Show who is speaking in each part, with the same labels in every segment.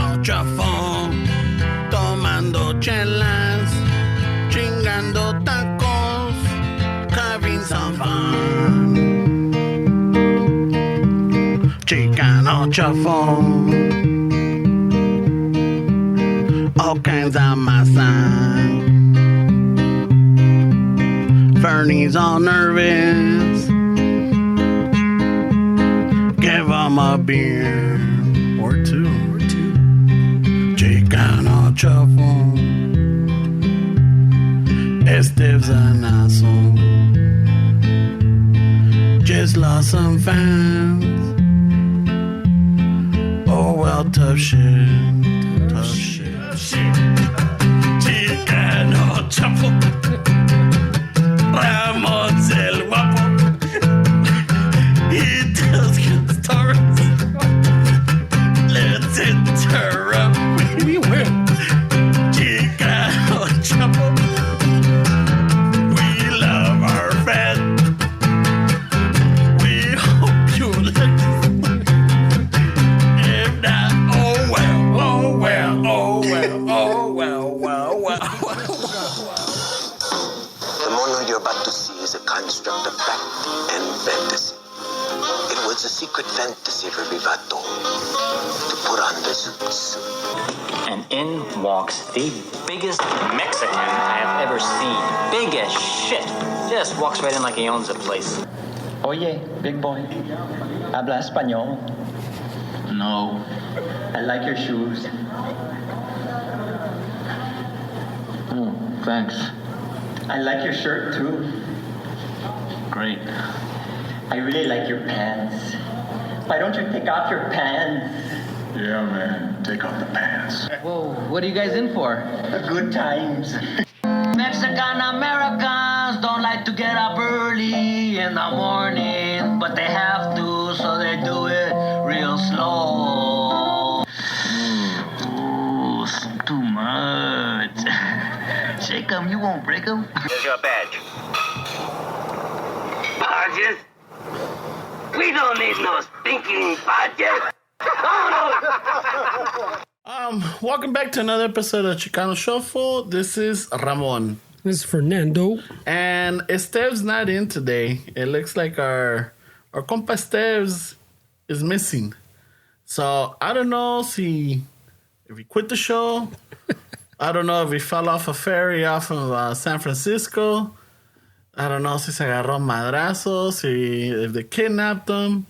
Speaker 1: Chicano chafón, tomando chelas, chingando tacos, having some fun. Chicano chafón, all kinds of masa. Fernie's all nervous. Give him a beer or two. Chicano chafón. Esteve's an asshole. Just lost some fans. Oh well, tough shit. Tough shit. Chicano chafón. Ramon's el guapo. He tells good stories. Let's interrupt. We will. Chicano chapo. We love our fans. We hope you like this. If not, oh well, oh well, oh well, oh well, well, well.
Speaker 2: The mono you're about to see is a construct of fact and fantasy. It was a secret fantasy for Vivato to put on the suits.
Speaker 3: And in walks the biggest Mexican I have ever seen. Big as shit. Just walks right in like he owns the place.
Speaker 4: Oye, big boy, ¿habla español?
Speaker 3: No.
Speaker 4: I like your shoes.
Speaker 3: Oh, thanks.
Speaker 4: I like your shirt too.
Speaker 3: Great.
Speaker 4: I really like your pants. Why don't you take off your pants?
Speaker 5: Yeah, man. Take off the pants.
Speaker 6: Whoa, what are you guys in for?
Speaker 4: Good times.
Speaker 6: Mexican Americans don't like to get up early in the morning, but they have to, so they do it real slow. Ooh, too much. Shake 'em, you won't break 'em.
Speaker 3: Here's your badge.
Speaker 7: Badges? We don't need no stinking badges.
Speaker 1: Welcome back to another episode of Chicano Shuffle. This is Ramon.
Speaker 8: This is Fernando.
Speaker 1: And Esteve's not in today. It looks like our compa Esteves is missing. So I don't know if he quit the show. I don't know if he fell off a ferry off of San Francisco. I don't know si se agarró madrazos, if they kidnapped him.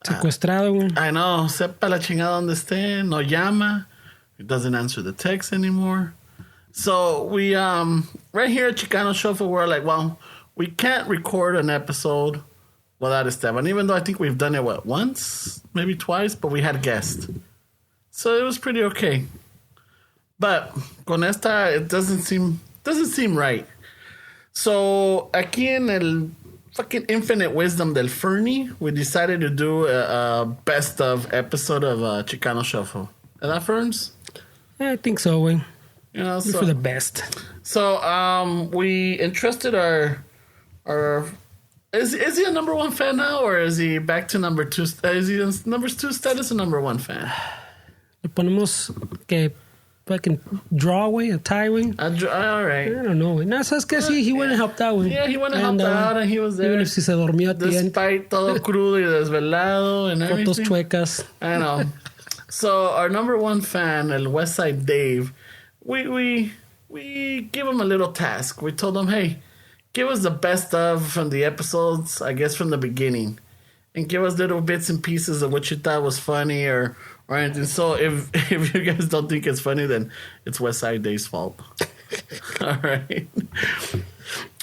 Speaker 8: Secuestrado, güey.
Speaker 1: I know. Sepa la chingada donde esté. No llama. He doesn't answer the text anymore. So we, right here at Chicano Shuffle, we're like, well, we can't record an episode without Esteban. Even though I think we've done it, once? Maybe twice? But we had a guest. So it was pretty okay. But con esta, it doesn't seem right. So aquí en el fucking infinite wisdom del Fernie, we decided to do a best of episode of Chicano Shuffle. Is that Ferns?
Speaker 8: I think so, güey.
Speaker 1: You know,
Speaker 8: so, for the best.
Speaker 1: So we entrusted our is he a number one fan now, or is he back to number two? Is he in number two status or number one fan?
Speaker 8: Le ponemos que fucking draw, güey, a tie, güey.
Speaker 1: All right.
Speaker 8: I don't know, güey. No, sabes que sí, he went and helped out, güey.
Speaker 1: Yeah, he went and helped out, and he was there.
Speaker 8: Even if si se dormió at the end.
Speaker 1: Despite todo crudo y desvelado and everything.
Speaker 8: Fotos chuecas.
Speaker 1: I know. So our number one fan, El Westside Dave, we gave him a little task. We told him, hey, give us the best of from the episodes, I guess from the beginning, and give us little bits and pieces of what you thought was funny or anything. So if you guys don't think it's funny, then it's Westside Dave's fault. All right.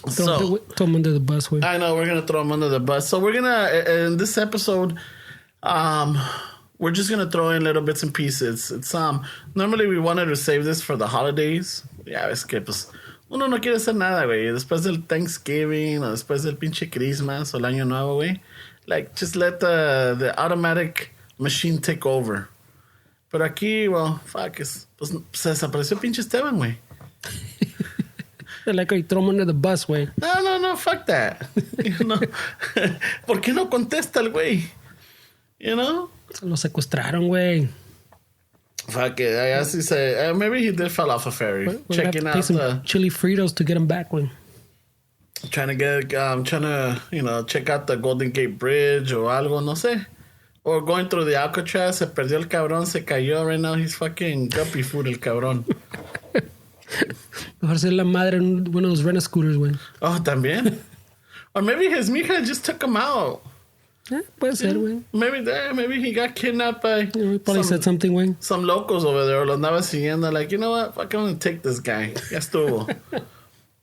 Speaker 8: Throw him under the bus, güey.
Speaker 1: I know, we're gonna throw him under the bus. So we're gonna in this episode, we're just gonna throw in little bits and pieces. It's normally we wanted to save this for the holidays. Ya ves que pues uno no quiere hacer nada, güey. Después del Thanksgiving o después del pinche Christmas o el Año Nuevo, güey. Like just let the automatic machine take over. Pero aquí, well, fuck, pues se desapareció pinche Esteban, güey.
Speaker 8: Like, I throw him under the bus, güey.
Speaker 1: No, fuck that. You know? ¿Por qué no contesta el güey? You know?
Speaker 8: Se lo secuestraron, güey.
Speaker 1: Fuck it. I guess he said maybe he did fall off a ferry.
Speaker 8: We're gonna
Speaker 1: Checking
Speaker 8: have to pay
Speaker 1: out
Speaker 8: some chili Fritos to get him back, güey.
Speaker 1: trying to check out the Golden Gate Bridge or algo, no sé. Or going through the Alcatraz, se perdió el cabrón, se cayó. Right now he's fucking guppy food, el cabrón.
Speaker 8: Mejor ser la madre en uno de los rent-a-scooters, güey.
Speaker 1: Oh, también. Or maybe his mija just took him out.
Speaker 8: Puede ser, güey.
Speaker 1: Maybe he got kidnapped by
Speaker 8: He probably said something, güey.
Speaker 1: some locals over there. Lo andaba siguiendo, like, you know what? Fuck, I'm gonna take this guy. Ya estuvo.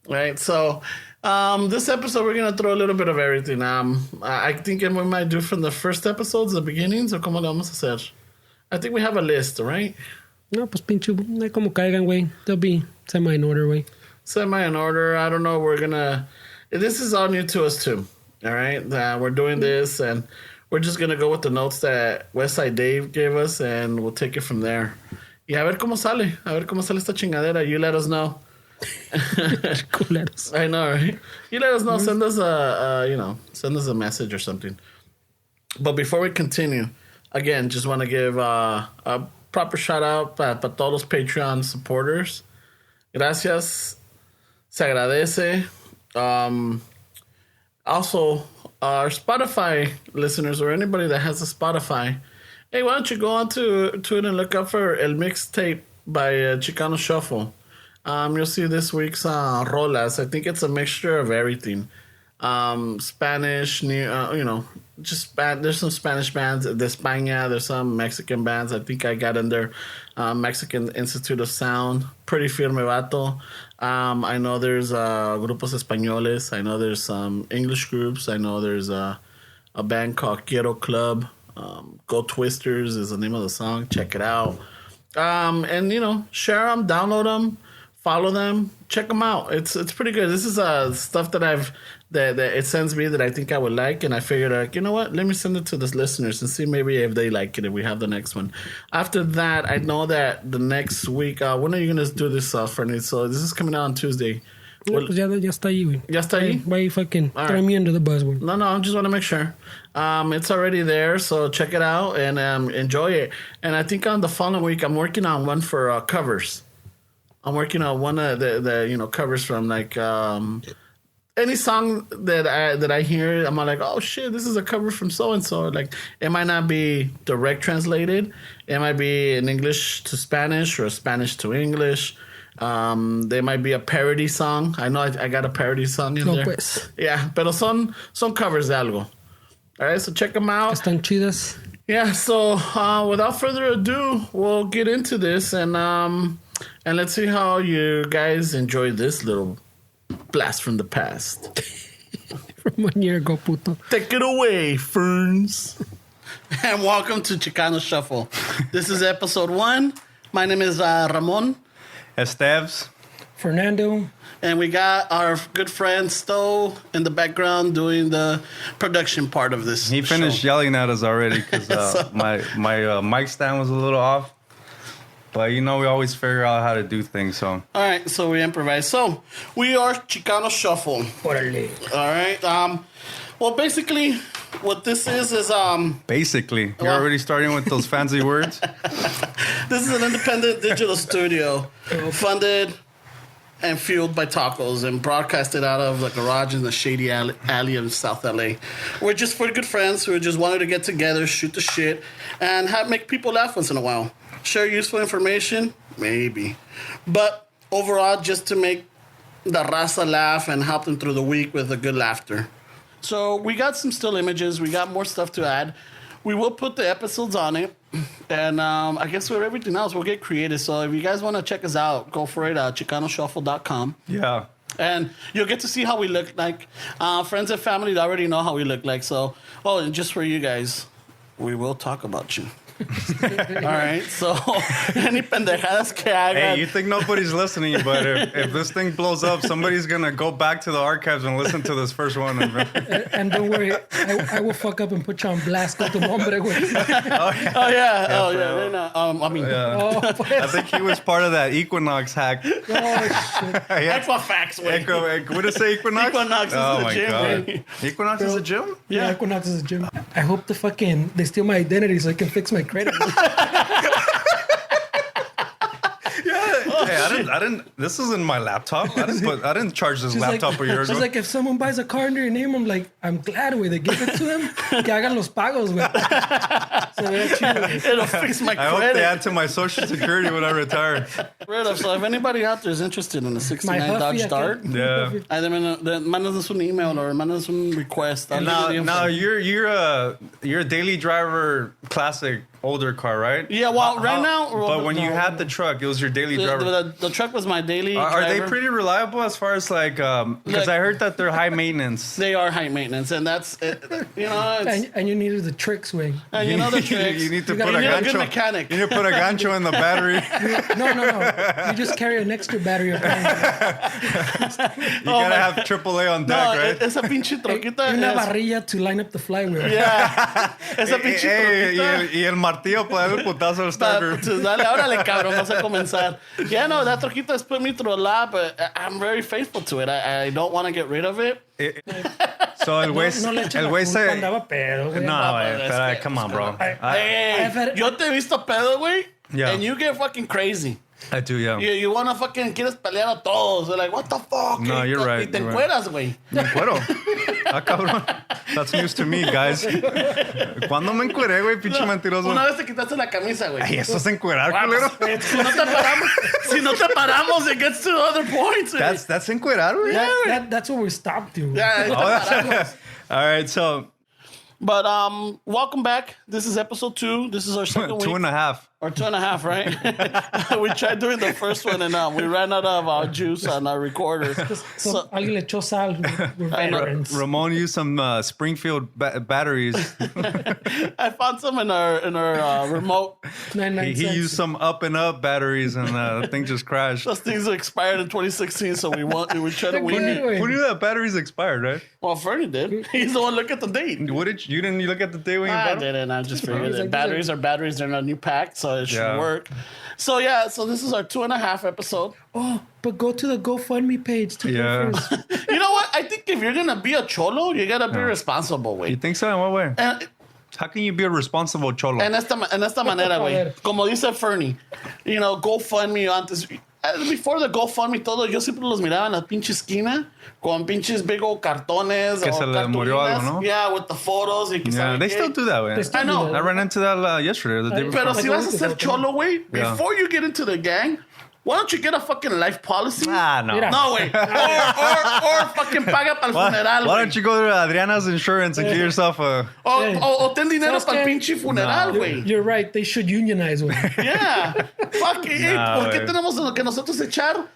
Speaker 1: Right, so this episode we're gonna throw a little bit of everything. I think we might do from the first episodes, the beginnings, or como lo vamos a hacer. I think we have a list, right?
Speaker 8: No, pues pinche, como caigan, güey. They'll be semi in order, güey.
Speaker 1: Semi in order. I don't know. This is all new to us too. All right, we're doing this, and we're just gonna go with the notes that Westside Dave gave us, and we'll take it from there. Y a ver cómo sale. Esta chingadera. You let us know.
Speaker 8: Culeros.
Speaker 1: I know, right? You let us know. Send us a message or something. But before we continue, again, just want to give a proper shout out para todos los Patreon supporters. Gracias. Se agradece. Also, our Spotify listeners or anybody that has a Spotify, hey, why don't you go on to it and look up for El Mixtape by Chicano Shuffle. You'll see this week's rolas. I think it's a mixture of everything. Spanish, there's some Spanish bands. De España, there's some Mexican bands. I think I got in there. Mexican Institute of Sound, Pretty Firme Vato. I know there's Grupos Españoles. I know there's some English groups. I know there's a band called Quiero Club. Go Twisters is the name of the song. Check it out. And, share them, download them. Follow them, check them out. It's pretty good. This is stuff that that it sends me that I think I would like, and I figured, like, you know what? Let me send it to the listeners and see maybe if they like it. If we have the next one. After that, I know that the next week. When are you gonna do this, Fernie? So this is coming out on Tuesday.
Speaker 8: No, pues ya está ahí, güey.
Speaker 1: Ya está ahí.
Speaker 8: Why you fucking throw me under the bus, güey?
Speaker 1: No, I just want to make sure. It's already there, so check it out and enjoy it. And I think on the following week, I'm working on one for covers. I'm working on one of the covers from like any song that I hear. I'm like, oh shit, this is a cover from so and so. Like, it might not be direct translated. It might be in English to Spanish or Spanish to English. There might be a parody song. I know I got a parody song in there.
Speaker 8: Pues.
Speaker 1: Yeah, pero son covers de algo. All right, so check them out.
Speaker 8: Están chidas.
Speaker 1: Yeah, so without further ado, we'll get into this and let's see how you guys enjoy this little blast from the past.
Speaker 8: From 1 year ago, puto.
Speaker 1: Take it away, Ferns. And welcome to Chicano Shuffle. This is episode 1. My name is Ramon.
Speaker 9: Esteves.
Speaker 8: Fernando.
Speaker 1: And we got our good friend Stowe in the background doing the production part of this.
Speaker 9: He finished yelling at us already because my mic stand was a little off. But, we always figure out how to do things, so.
Speaker 1: All right, so we improvise. So, we are Chicano Shuffle.
Speaker 8: Órale.
Speaker 1: All right. Well, basically, what this is...
Speaker 9: Basically. You're already starting with those fancy words?
Speaker 1: This is an independent digital studio funded and fueled by tacos and broadcasted out of the garage in the shady alley of South LA. We're just four good friends who just wanted to get together, shoot the shit, and make people laugh once in a while. Share useful information? Maybe. But overall, just to make the raza laugh and help them through the week with a good laughter. So we got some still images. We got more stuff to add. We will put the episodes on it. And I guess with everything else, we'll get creative. So if you guys want to check us out, go for it at ChicanoShuffle.com.
Speaker 9: Yeah.
Speaker 1: And you'll get to see how we look like. Friends and family already know how we look like. So, and just for you guys, we will talk about you. All right, so any pendejadas que hagan.
Speaker 9: Hey, you think nobody's listening, but if this thing blows up, somebody's gonna go back to the archives and listen to this first one.
Speaker 8: And don't worry, I will fuck up and put you on blast con tu nombre, güey.
Speaker 9: I think he was part of that Equinox hack.
Speaker 8: Oh, shit.
Speaker 1: Equifax, wait.
Speaker 9: What did it say, Equinox?
Speaker 1: Equinox is the gym,
Speaker 9: God. Equinox is a gym?
Speaker 8: Yeah, Equinox is a gym. I hope they steal my identity so I can fix my credit.
Speaker 9: didn't. This isn't my laptop. I didn't charge this laptop a year ago.
Speaker 8: She's like, if someone buys a car under your name, I'm like, I'm glad, güey, they give it to them. Que hagan los pagos, güey. So that's chido.
Speaker 1: It'll fix my
Speaker 9: I
Speaker 1: credit.
Speaker 9: hope they add to my social security when I retire.
Speaker 1: So if anybody out there is interested in a 69 Dodge Dart,
Speaker 9: Yeah.
Speaker 1: mándanos un email or mándanos un request.
Speaker 9: Now you're a daily driver classic older car, right?
Speaker 1: Yeah, well, right now...
Speaker 9: But when you had the truck, it was your daily driver.
Speaker 1: The truck was my daily
Speaker 9: Are
Speaker 1: driver.
Speaker 9: they pretty reliable as far as like... Because I heard that they're high maintenance.
Speaker 1: They are high maintenance, and that's...
Speaker 8: And you needed the tricks, güey.
Speaker 1: And you know the tricks.
Speaker 9: You need to
Speaker 1: You
Speaker 9: put a
Speaker 1: need a
Speaker 9: gancho.
Speaker 1: good mechanic.
Speaker 9: You need to put a gancho in the battery.
Speaker 8: No. You just carry an extra battery.
Speaker 9: You gotta have AAA on deck, right?
Speaker 1: Esa pinche troquita...
Speaker 8: Una varilla to line up the flywheel.
Speaker 1: Yeah. Esa pinche troquita...
Speaker 9: Y el martillo para darle el putazo al starter.
Speaker 1: Entonces, dale, órale, cabrón, vas a comenzar. Yeah, no, that troquita has put me through a lot, but I'm very faithful to it. I don't want to get rid of it.
Speaker 9: So el güey
Speaker 8: No le eches la culpa, andaba pedo, güey.
Speaker 9: No, güey, come on, bro.
Speaker 1: Hey, yo te he visto pedo, güey,
Speaker 9: Yeah.
Speaker 1: and you get fucking crazy.
Speaker 9: I do, yeah.
Speaker 1: You wanna fucking, quieres pelear a todos. They're like, what the fuck?
Speaker 9: No, you're right.
Speaker 1: Y te
Speaker 9: you're
Speaker 1: encueras, güey.
Speaker 9: Me encuero. Ah, cabrón. That's news to me, guys. ¿Cuándo me encueré, güey, pinche mentiroso?
Speaker 1: Una vez te quitaste la camisa, güey.
Speaker 9: Ay, eso es encuerar,
Speaker 1: Ah,
Speaker 9: culero.
Speaker 1: pues, si no te paramos, it gets to other points. güey.
Speaker 9: That's encuerar, güey.
Speaker 8: That's what we stopped you.
Speaker 1: Yeah, no te paramos.
Speaker 9: All right, so
Speaker 1: But welcome back. This is episode 2. This is our second week.
Speaker 9: 2.5.
Speaker 1: Or 2.5, right? We tried doing the first one and we ran out of juice on our recorder.
Speaker 8: So, alguien le echó sal. We're veterans.
Speaker 9: Ramon used some Springfield batteries.
Speaker 1: I found some in our remote.
Speaker 8: 99
Speaker 9: He
Speaker 8: cents.
Speaker 9: used some up and up batteries, and the thing just crashed.
Speaker 1: Those things expired in 2016, so we tried to wing it.
Speaker 8: Wait.
Speaker 9: Who knew that batteries expired, right?
Speaker 1: Well, Fernie did. He's the one look at the date.
Speaker 9: You didn't look at the day when you
Speaker 1: I
Speaker 9: bought them?
Speaker 1: didn't. I just figured
Speaker 8: He's
Speaker 1: that
Speaker 8: like,
Speaker 1: batteries are batteries. They're in a new pack, so it should
Speaker 9: Yeah.
Speaker 1: work. So so this is our 2.5 episode.
Speaker 8: Oh, but go to the GoFundMe page to
Speaker 9: Yeah.
Speaker 8: go first.
Speaker 1: You know what? I think if you're gonna be a cholo, you gotta be responsible,
Speaker 9: You
Speaker 1: güey.
Speaker 9: think so? In what way?
Speaker 1: And
Speaker 9: How can you be a responsible cholo?
Speaker 1: en esta manera, güey. Como dice Fernie, GoFundMe antes. Before the GoFundMe, todo, yo siempre los miraba en la pinche esquina con pinches big old cartones.
Speaker 9: Que
Speaker 1: o
Speaker 9: se le murió
Speaker 1: cartulinas.
Speaker 9: algo, ¿no?
Speaker 1: Yeah, with the photos. Y que
Speaker 9: Yeah,
Speaker 1: sabe
Speaker 9: they
Speaker 1: qué.
Speaker 9: still do that, way.
Speaker 1: I know.
Speaker 9: I ran into that yesterday. Or the day
Speaker 1: Pero
Speaker 9: before.
Speaker 1: si vas a ser cholo, güey,
Speaker 9: Yeah.
Speaker 1: before you get into the gang, why don't you get a fucking life policy?
Speaker 9: Ah, no.
Speaker 8: Mira.
Speaker 1: No, güey. Or fucking paga para el funeral,
Speaker 9: Why
Speaker 1: güey.
Speaker 9: don't you go to Adriana's Insurance and get yourself a...
Speaker 1: O ten dinero
Speaker 8: ¿Sabes
Speaker 1: para el
Speaker 8: qué?
Speaker 1: pinche funeral, güey.
Speaker 8: You're right. They should unionize, güey.
Speaker 1: Yeah. Fuck it.
Speaker 9: Nah,
Speaker 1: ¿Por qué
Speaker 9: güey.
Speaker 1: tenemos lo que nosotros echar?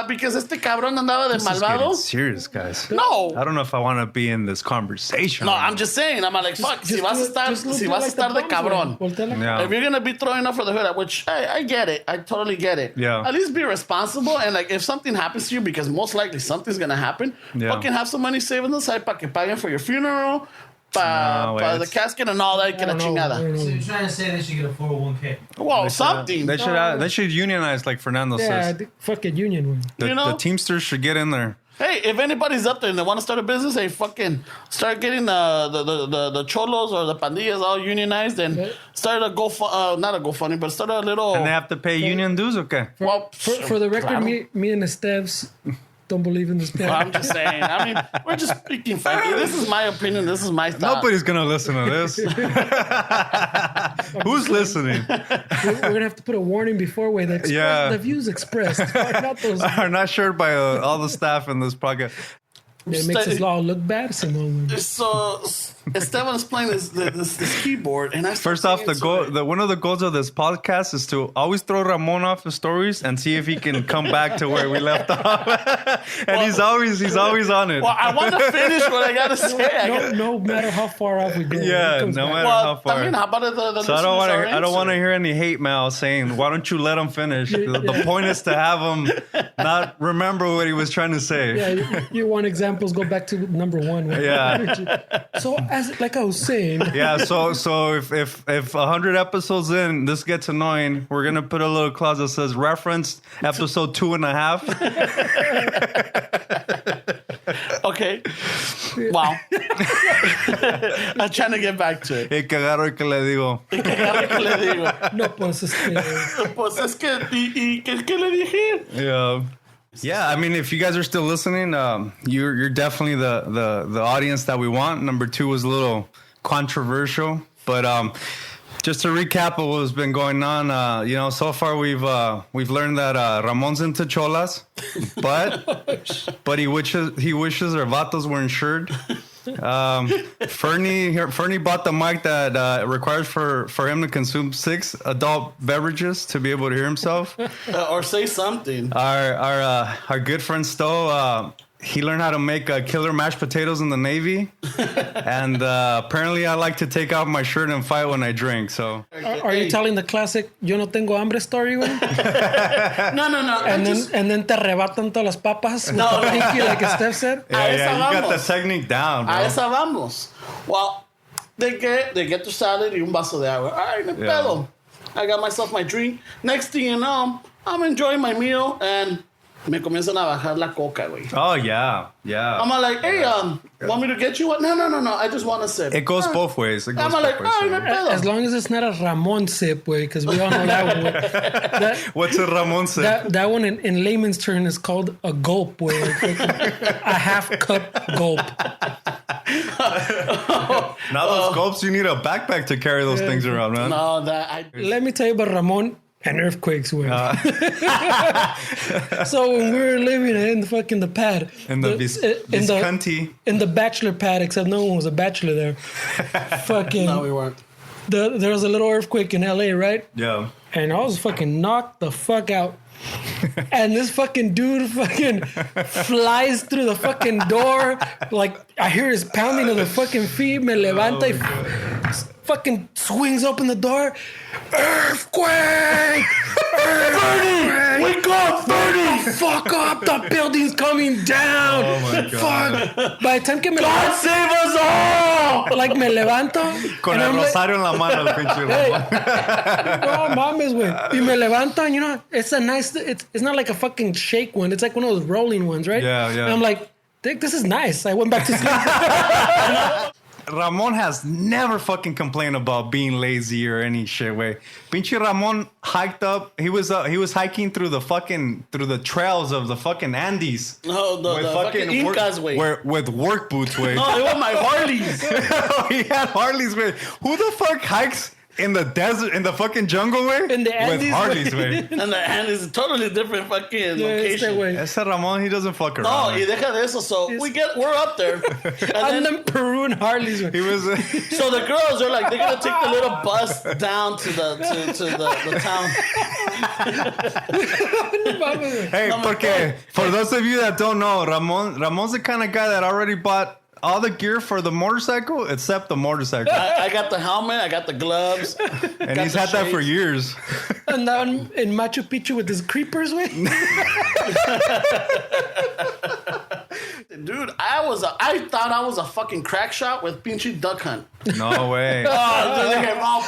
Speaker 1: Because este cabrón andaba de
Speaker 9: This is
Speaker 1: malvado.
Speaker 9: getting serious, guys.
Speaker 1: No.
Speaker 9: I don't know if I want to be in this conversation.
Speaker 1: No, I'm just saying. I'm like, fuck. Si
Speaker 8: Just
Speaker 1: vas a
Speaker 8: do it-
Speaker 1: estar,
Speaker 8: just look
Speaker 1: si
Speaker 8: at
Speaker 1: vas a
Speaker 8: like the
Speaker 1: estar de
Speaker 8: bombs,
Speaker 1: cabrón.
Speaker 8: güey. Voltea la-
Speaker 9: Yeah.
Speaker 1: If you're gonna be throwing up for the hood, which I get it, I totally get it.
Speaker 9: Yeah.
Speaker 1: At least be responsible, and like if something happens to you, because most likely something's gonna happen,
Speaker 9: Yeah.
Speaker 1: fucking have some money saved on the side para que paguen for your funeral, para
Speaker 9: No,
Speaker 1: the
Speaker 9: it's-
Speaker 1: casket and all that, que la
Speaker 8: I don't
Speaker 1: chingada.
Speaker 8: know.
Speaker 6: So you're trying to say they should get a 401k?
Speaker 1: Well, something.
Speaker 9: They should unionize like Fernando
Speaker 8: Yeah,
Speaker 9: says.
Speaker 8: the fucking union, güey.
Speaker 1: You know?
Speaker 9: The Teamsters should get in there.
Speaker 1: Hey, if anybody's up there and they want to start a business, hey, fucking start getting the cholos or the pandillas all unionized and start not a GoFundMe, but start a little.
Speaker 9: And they have to pay union dues, okay?
Speaker 1: Well,
Speaker 8: For the record,
Speaker 1: claro.
Speaker 8: me and Esteves don't believe in this
Speaker 1: Well,
Speaker 8: plan.
Speaker 1: I'm just saying. I mean, we're just speaking frankly. This is my opinion. This is my thought.
Speaker 9: Nobody's gonna listen to this. Who's listening?
Speaker 8: We're gonna have to put a warning before way that
Speaker 9: Yeah.
Speaker 8: the views expressed are not those.
Speaker 9: Are not shared by all the staff in this podcast.
Speaker 8: It makes us all look bad, Simone.
Speaker 1: So Esteban's playing this keyboard, and I
Speaker 9: First off, one of the goals of this podcast is to always throw Ramon off the stories and see if he can come back to where we left off. And he's always on it.
Speaker 1: Well, I want to finish what I gotta say.
Speaker 8: No matter how far off we go,
Speaker 9: Yeah,
Speaker 8: it comes
Speaker 9: no
Speaker 8: back.
Speaker 9: matter
Speaker 1: Well,
Speaker 9: how far.
Speaker 1: también, how about the
Speaker 9: So I don't want
Speaker 1: listeners
Speaker 9: to. I don't
Speaker 1: are
Speaker 9: want to
Speaker 1: into
Speaker 9: hear any hate mail saying, "Why don't you let him finish?" The point is to have him not remember what he was trying to say.
Speaker 8: Yeah, you want examples? Go back to number 1. right?
Speaker 9: Yeah.
Speaker 8: So like I was saying,
Speaker 9: Yeah, so if 100 episodes in, this gets annoying, we're gonna put a little clause that says reference episode 2.5.
Speaker 1: Okay. Wow. I'm trying to get back to it.
Speaker 9: Y que agarro y que le digo.
Speaker 1: ¿Qué le digo?
Speaker 8: No, pues,
Speaker 1: Pues es que, ¿y qué le dije?
Speaker 9: Yeah. Yeah, I mean, if you guys are still listening, you're definitely the audience that we want. Number 2 was a little controversial, but just to recap of what's been going on, so far we've learned that Ramon's into cholas, but he wishes our vatos were insured. Fernie bought the mic that requires for him to consume 6 adult beverages to be able to hear himself.
Speaker 1: Or say something.
Speaker 9: Our good friend Stowe, he learned how to make killer mashed potatoes in the Navy, and apparently I like to take off my shirt and fight when I drink. So,
Speaker 8: are you telling the classic "Yo no tengo hambre" story, güey?
Speaker 1: No.
Speaker 8: And then te arrebatan todas las papas. No. Pinky, like Steph said.
Speaker 9: Yeah, you got the technique down, bro.
Speaker 1: A esa vamos. Well, they get their salad y un vaso de agua. All right, no pedo. I got myself my drink. Next thing you know, I'm enjoying my meal and me comienzan a bajar la coca, güey.
Speaker 9: Oh, yeah.
Speaker 1: I'm like, hey, want me to get you one? No. I just want to sip.
Speaker 9: It goes both ways.
Speaker 1: I'm like, oh, no pedo.
Speaker 8: As long as it's not a Ramon sip, güey, because we all know that one.
Speaker 9: What's a Ramon sip?
Speaker 8: That one in layman's term is called a gulp, güey. A half cup gulp.
Speaker 9: Now those gulps, you need a backpack to carry those things around, man.
Speaker 1: No,
Speaker 8: Let me tell you about Ramon and earthquakes, güey. So when we were living in the pad.
Speaker 9: In the Visconti.
Speaker 8: In the bachelor pad, except no one was a bachelor there. Fucking.
Speaker 1: No, we weren't.
Speaker 8: There was a little earthquake in LA, right?
Speaker 9: Yeah.
Speaker 8: And I was fucking knocked the fuck out. And this fucking dude fucking flies through the fucking door. Like, I hear his pounding of the fucking feet. Me levanta y fucking swings open the door. Earthquake! Earthquake! Wake up, 30! Fuck up! The building's coming down!
Speaker 9: Oh my God.
Speaker 8: Fuck! By the time que me
Speaker 1: God save us all!
Speaker 8: Like, me levanto.
Speaker 9: Con el rosario en la mano, el pinche Ramon.
Speaker 8: No mames, güey. Y me levanto, and it's a nice, it's not like a fucking shake one. It's like one of those rolling ones, right?
Speaker 9: Yeah.
Speaker 8: And I'm like, this is nice. I went back to sleep.
Speaker 9: Ramon has never fucking complained about being lazy or any shit, way. Pinche Ramon hiked up. He was hiking through the trails of the fucking Andes.
Speaker 1: No, the fucking Incas, way.
Speaker 9: With work boots, way.
Speaker 1: No, it was my Harleys.
Speaker 9: He had Harleys, way. Who the fuck hikes in the desert, in the fucking jungle, way?
Speaker 8: In the Andes,
Speaker 9: with Harleys, way.
Speaker 1: And the Andes is a totally different fucking location.
Speaker 9: Ese Ramon, he doesn't fuck
Speaker 1: No,
Speaker 9: around.
Speaker 1: y deja de eso. So we're up there.
Speaker 8: And then Peru and Harleys.
Speaker 9: He was.
Speaker 1: So the girls are like, they're gonna take the little bus down to the town.
Speaker 9: Hey, porque for those of you that don't know, Ramon's the kind of guy that already bought all the gear for the motorcycle except the motorcycle.
Speaker 1: I got the helmet, I got the gloves.
Speaker 9: And he's had that for years.
Speaker 8: And down in Machu Picchu with his creepers, way.
Speaker 1: Dude, I thought I was a fucking crack shot with pinche duck hunt.
Speaker 9: No way. Ramon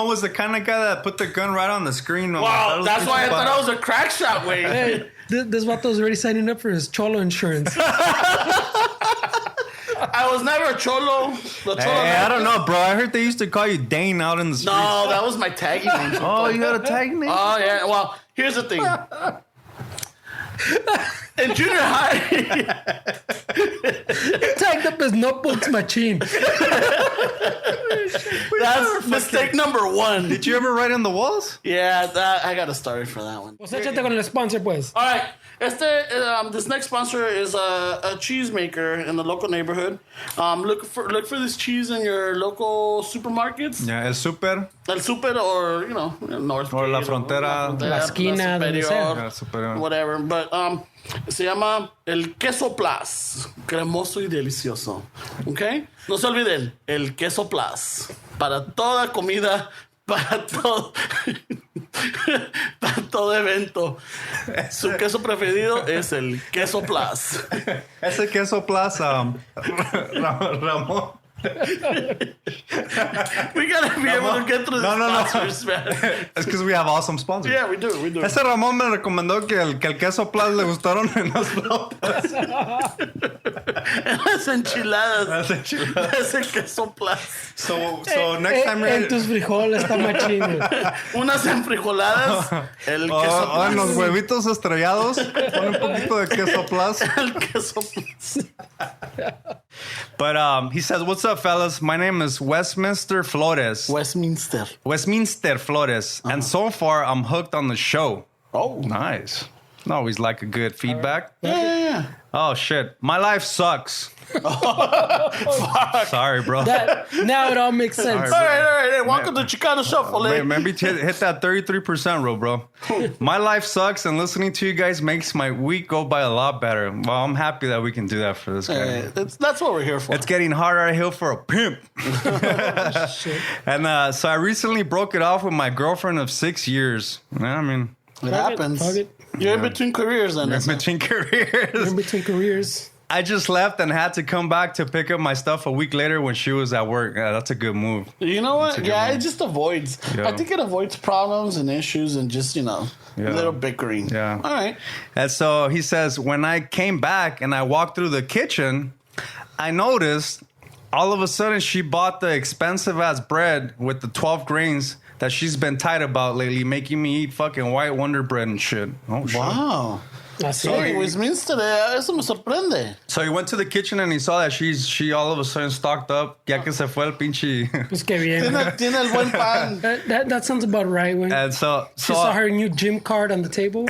Speaker 9: was the kind of guy that put the gun right on the screen.
Speaker 1: Wow, that's why I thought I was a crack shot, way.
Speaker 8: Hey, this vato's already signing up for his cholo insurance.
Speaker 1: I was never a cholo.
Speaker 9: I don't know, bro. I heard they used to call you Dane out in the streets.
Speaker 1: No, that was my tagging name.
Speaker 9: Oh, you got a tag name?
Speaker 1: Oh, yeah. Well, here's the thing. In junior high,
Speaker 8: tagged up his notebooks machine.
Speaker 1: That's mistake number 1.
Speaker 9: Did you ever write on the walls?
Speaker 1: Yeah, I got a story for that one.
Speaker 8: Pues échate con el sponsor, pues.
Speaker 1: All right. This next sponsor is a cheese maker in the local neighborhood. Look for this cheese in your local supermarkets.
Speaker 9: Yeah, El Super.
Speaker 1: El Super, or North
Speaker 9: Or La Frontera.
Speaker 8: La Esquina, donde
Speaker 1: Superior, whatever. But se llama el queso plus, cremoso y delicioso. ¿Ok? No se olviden, el queso plus. Para toda comida, para todo evento. Su queso preferido es el queso plus.
Speaker 9: Ese queso plus, Ramon.
Speaker 1: We gotta be able to get through the sponsors, man.
Speaker 9: It's because we have awesome sponsors.
Speaker 1: Yeah, we do.
Speaker 9: Ese Ramon me recomendó que el queso plus le gustaron en las flautas.
Speaker 1: Las enchiladas.
Speaker 9: Las enchiladas.
Speaker 1: Es el queso plus.
Speaker 9: So next time
Speaker 8: En tus frijoles está machín, güey.
Speaker 1: Unas enfrijoladas. El queso plus.
Speaker 9: En los huevitos estrellados, pon un poquito de queso plus.
Speaker 1: El queso plus.
Speaker 9: But he says, "What's up, fellas? My name is Westminster Flores.
Speaker 1: Westminster
Speaker 9: Flores, and so far I'm hooked on the show."
Speaker 1: Oh,
Speaker 9: Nice. Always like a good feedback.
Speaker 1: yeah.
Speaker 9: Oh shit, my life sucks. Sorry, bro.
Speaker 8: Now it all makes sense.
Speaker 1: All right. Hey, welcome to Chicano Shuffle, eh?
Speaker 9: Maybe hit that 33% rule, bro. My life sucks, and listening to you guys makes my week go by a lot better. Well, I'm happy that we can do that for this guy.
Speaker 1: That's what we're here for.
Speaker 9: It's getting harder to hill for a pimp. And so I recently broke it off with my girlfriend of 6 years. I mean,
Speaker 1: It happens.
Speaker 8: Fuck it.
Speaker 1: You're in between careers, then.
Speaker 9: in between careers.
Speaker 8: In between careers.
Speaker 9: I just left and had to come back to pick up my stuff a week later when she was at work. Yeah, that's a good move.
Speaker 1: You know what?
Speaker 9: That's a good
Speaker 1: Yeah,
Speaker 9: one.
Speaker 1: it just avoids.
Speaker 9: Yeah.
Speaker 1: I think it avoids problems and issues and just, a little bickering.
Speaker 9: Yeah.
Speaker 1: All right.
Speaker 9: And so he says, when I came back and I walked through the kitchen, I noticed all of a sudden she bought the expensive ass bread with the 12 grains that she's been tight about lately, making me eat fucking white Wonder Bread and shit. Oh, shit.
Speaker 1: Wow.
Speaker 8: Así.
Speaker 1: Hey, Westminster, eso me sorprende.
Speaker 9: So he went to the kitchen and he saw that she all of a sudden stocked up. Ya que se fue el pinche.
Speaker 8: Pues que bien.
Speaker 1: Tiene el buen pan.
Speaker 8: That sounds about right, güey.
Speaker 9: And so
Speaker 8: She saw her new gym card on the table.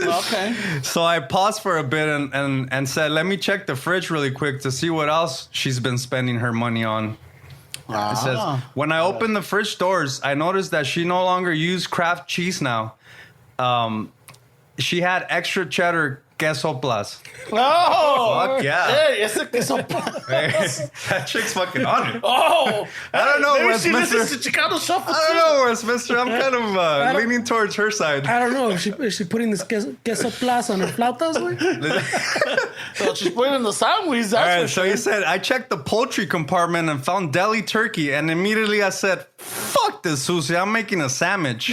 Speaker 1: Okay.
Speaker 9: So I paused for a bit and said, let me check the fridge really quick to see what else she's been spending her money on. It says, when I opened the fridge doors, I noticed that she no longer used Kraft cheese now. She had extra cheddar queso plus.
Speaker 1: Oh!
Speaker 9: Fuck yeah.
Speaker 1: Hey, ese queso plus.
Speaker 9: That chick's fucking on it.
Speaker 1: Oh!
Speaker 9: I don't know,
Speaker 1: Maybe she
Speaker 9: Westminster.
Speaker 1: listens to Chicano Shuffle,
Speaker 9: I don't know, Westminster. I'm kind of leaning towards her side.
Speaker 8: I don't know. Is she putting this queso plus on her flautas, güey?
Speaker 1: So she's putting in the sandwich. That's
Speaker 9: All right,
Speaker 1: for
Speaker 9: so
Speaker 1: sure.
Speaker 9: he said, I checked the poultry compartment and found deli turkey, and immediately I said, fuck this, Susie, I'm making a sandwich.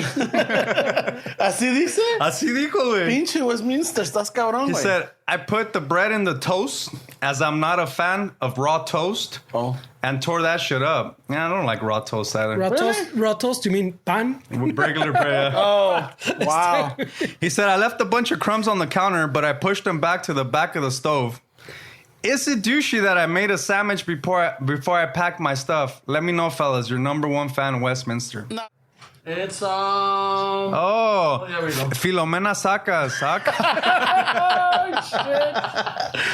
Speaker 1: ¿Así dice?
Speaker 9: Así dijo, güey.
Speaker 1: Pinche Westminster, estás cabrón,
Speaker 9: He
Speaker 1: güey.
Speaker 9: said, I put the bread in the toast, as I'm not a fan of raw toast, and tore that shit up. Yeah, I don't like raw toast either.
Speaker 8: Raw toast, you mean pan?
Speaker 9: With regular bread.
Speaker 1: Oh, wow.
Speaker 9: He said, I left a bunch of crumbs on the counter, but I pushed them back to the back of the stove. Is it douchey that I made a sandwich before I packed my stuff? Let me know, fellas. Your number one fan, Westminster.
Speaker 1: No. It's,
Speaker 9: Oh,
Speaker 1: there we go.
Speaker 9: Filomena Sacas.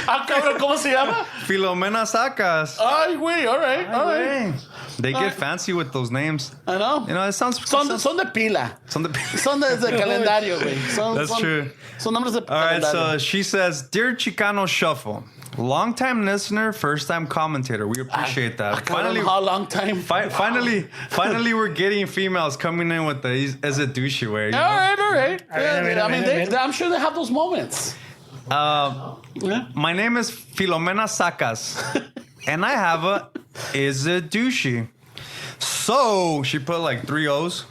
Speaker 1: Ah, cabrón, ¿cómo se llama?
Speaker 9: Filomena Sacas.
Speaker 1: Ay, güey, all right.
Speaker 9: They get fancy with those names.
Speaker 1: I know.
Speaker 9: You know, it sounds...
Speaker 1: Son de pila. Son de calendario, güey.
Speaker 9: That's true.
Speaker 1: Son nombres de
Speaker 9: All right,
Speaker 1: calendario.
Speaker 9: so she says, Dear Chicano Shuffle, long-time listener, first-time commentator. We appreciate that.
Speaker 1: Finally, how long time?
Speaker 9: Finally, we're getting females coming in with the is it douchey way. You know?
Speaker 1: All right.
Speaker 8: right,
Speaker 1: I mean, I'm sure they have those moments.
Speaker 9: My name is Filomena Sacas, and I have a is it douchey. So she put like 3 O's.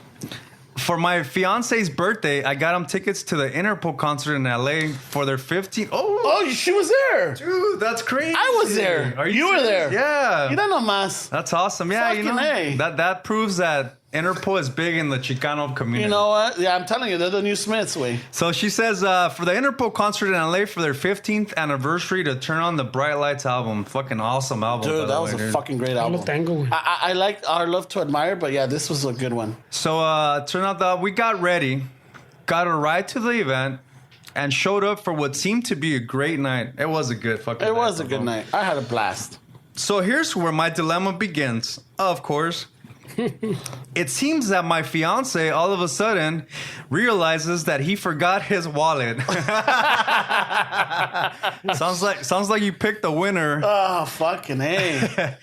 Speaker 9: For my fiance's birthday, I got him tickets to the Interpol concert in LA for their 15th.
Speaker 1: Oh, she was there.
Speaker 9: Dude, that's crazy.
Speaker 1: I was there.
Speaker 9: Are
Speaker 1: You were
Speaker 9: serious?
Speaker 1: there.
Speaker 9: Yeah.
Speaker 1: Mira nomás.
Speaker 9: That's awesome. Yeah, you know,
Speaker 1: Fucking A.
Speaker 9: that proves that Interpol is big in the Chicano community.
Speaker 1: You know what? Yeah, I'm telling you, they're the new Smiths, way.
Speaker 9: So she says, for the Interpol concert in LA for their 15th anniversary to turn on the Bright Lights album. Fucking awesome album.
Speaker 1: Dude, that was a fucking great album.
Speaker 8: Tengo, güey.
Speaker 1: I like Our Love to Admire, but yeah, this was a good one.
Speaker 9: So turned out that we got ready, got a ride to the event, and showed up for what seemed to be a great night. It was a good fucking night.
Speaker 1: It was a good night. I had a blast.
Speaker 9: So here's where my dilemma begins. Of course. It seems that my fiance all of a sudden realizes that he forgot his wallet. sounds like you picked the winner.
Speaker 1: Oh, fucking A.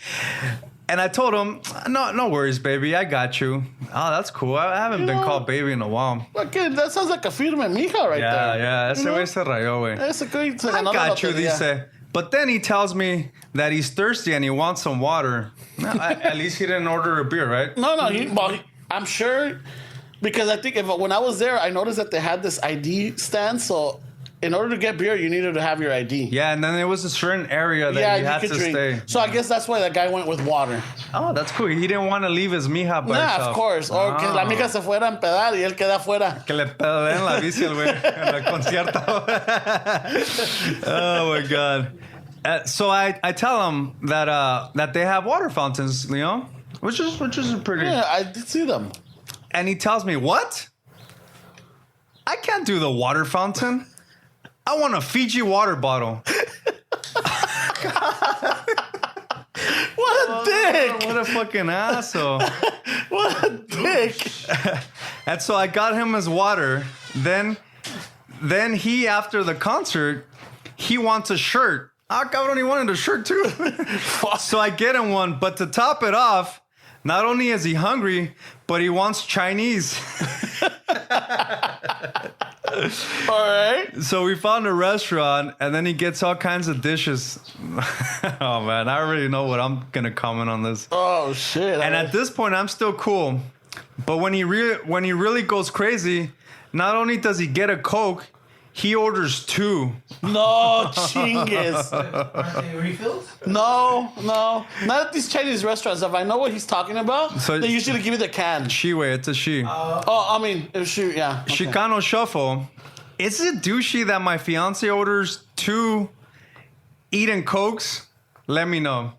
Speaker 9: And I told him, no worries, baby, I got you. Oh, that's cool. I haven't been called baby in a while.
Speaker 1: Okay, that sounds like a firme mija right there.
Speaker 9: Yeah. Ese güey se rayó, güey.
Speaker 1: Ese güey se
Speaker 9: I
Speaker 1: ganó la
Speaker 9: got you,
Speaker 1: lotería.
Speaker 9: dice. But then he tells me that he's thirsty and he wants some water. At least he didn't order a beer, right?
Speaker 1: No, I'm sure, because I think when I was there, I noticed that they had this ID stand, so in order to get beer, you needed to have your ID.
Speaker 9: Yeah, and then there was a certain area that you had to stay.
Speaker 1: So I guess that's why that guy went with water.
Speaker 9: Oh, that's cool. He didn't want to leave his mija by herself.
Speaker 1: Of course. Or que la mija se fuera a empedar y él queda afuera.
Speaker 9: Que le pedalen la bici al güey en el concierto. Oh my God. So I tell him that they have water fountains, Leon, which is pretty.
Speaker 1: Yeah, I did see them.
Speaker 9: And he tells me, "What? I can't do the water fountain. I want a Fiji water bottle."
Speaker 1: What a dick!
Speaker 9: What a fucking asshole!
Speaker 1: What a dick!
Speaker 9: And so I got him his water. Then he, after the concert, he wants a shirt. Ah, cabrón, he wanted a shirt too. So I get him one. But to top it off, not only is he hungry, but he wants Chinese.
Speaker 1: All right.
Speaker 9: So we found a restaurant, and then he gets all kinds of dishes. Oh man, I already know what I'm gonna comment on this.
Speaker 1: Oh shit!
Speaker 9: And at this point, I'm still cool. But when he really goes crazy, not only does he get a Coke, he orders 2.
Speaker 1: No, chingues.
Speaker 8: Refills?
Speaker 1: No. Not at these Chinese restaurants. If I know what he's talking about,
Speaker 9: So-
Speaker 1: they usually give you the can.
Speaker 9: She-way, it's a she.
Speaker 1: Yeah. Okay.
Speaker 9: Chicano Shuffle. Is it douchey that my fiance orders 2 Eden Cokes? Let me know.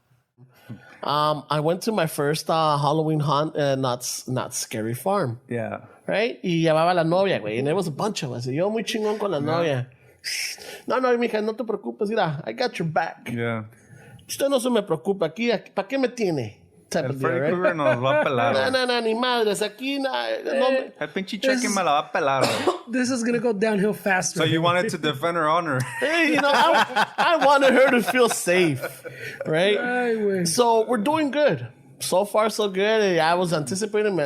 Speaker 10: I went to my first Halloween hunt not Scary Farm.
Speaker 9: Yeah.
Speaker 10: Right? Y llevaba a la novia, güey. And there was a bunch of us. Y yo muy chingón con la novia. No, mija, no te preocupes. Mira, I got your back.
Speaker 9: Yeah.
Speaker 10: Usted no se me preocupa. Aquí, ¿para qué me tiene? Type
Speaker 9: El
Speaker 10: of deal,
Speaker 9: Freddy
Speaker 10: right?
Speaker 9: Krueger nos va a pelar.
Speaker 10: No, ni madres. Aquí, no.
Speaker 9: El pinche cheque me la va a pelar.
Speaker 8: This is gonna go downhill faster.
Speaker 9: So you wanted to defend her honor.
Speaker 10: Hey, I wanted her to feel safe, right?
Speaker 8: Ay, güey.
Speaker 10: So we're doing good. So far, so good. I was anticipating.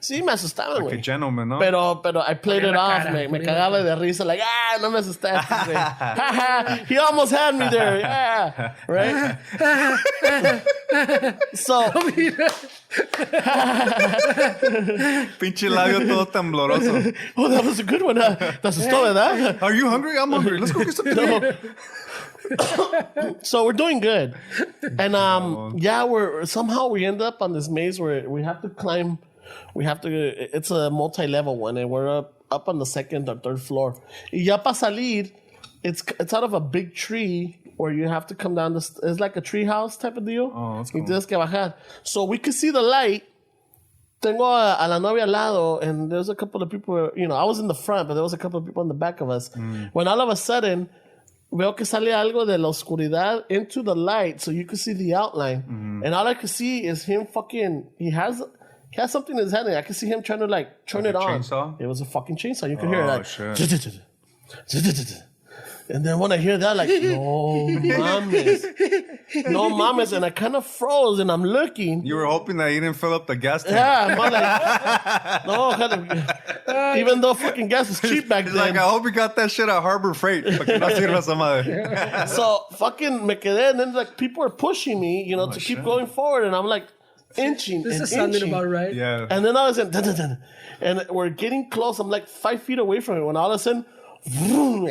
Speaker 10: Sí, me asustaban,
Speaker 9: Like a
Speaker 10: güey.
Speaker 9: gentleman, ¿no?
Speaker 10: Pero I played it off.
Speaker 8: cara,
Speaker 10: Me cagaba de risa. Like, no me asustaste, güey. He almost had me there. Yeah. Right? So,
Speaker 9: Pinche labio todo tembloroso.
Speaker 10: oh, that was a good one. Te asustó, ¿verdad?
Speaker 9: Are you hungry? I'm hungry. Let's go get something to eat.
Speaker 10: So we're doing good. And somehow we end up on this maze where we have to climb. It's a multi-level one, and we're up on the second or third floor. Y ya para salir, it's out of a big tree where you have to come down. It's like a tree house type of deal.
Speaker 9: Oh, that's cool.
Speaker 10: Y tienes que bajar. So we could see the light. Tengo a la novia al lado, and there's a couple of people, I was in the front, but there was a couple of people in the back of us. When all of a sudden, veo que sale algo de la oscuridad into the light, so you could see the outline. And all I could see is him he has something in his hand, and I could see him trying to turn it on.
Speaker 9: Chainsaw?
Speaker 10: It was a fucking chainsaw. You could hear it
Speaker 9: Shit.
Speaker 10: And then when I hear that, no mames, and I kind of froze, and I'm looking.
Speaker 9: You were hoping that you didn't fill up the gas tank.
Speaker 10: Yeah, I'm like, even though fucking gas was cheap back
Speaker 9: He's
Speaker 10: then.
Speaker 9: like, I hope you got that shit at Harbor Freight. Porque no sirve esa madre.
Speaker 10: So fucking me quedé, and then people are pushing me, to keep going forward, and I'm like inching.
Speaker 8: This
Speaker 10: and
Speaker 8: is sounding
Speaker 10: inching.
Speaker 8: about right.
Speaker 9: Yeah.
Speaker 10: And then all of a sudden, dun, dun, dun, and we're getting close. I'm like 5 feet away from it when all of a sudden, vroom,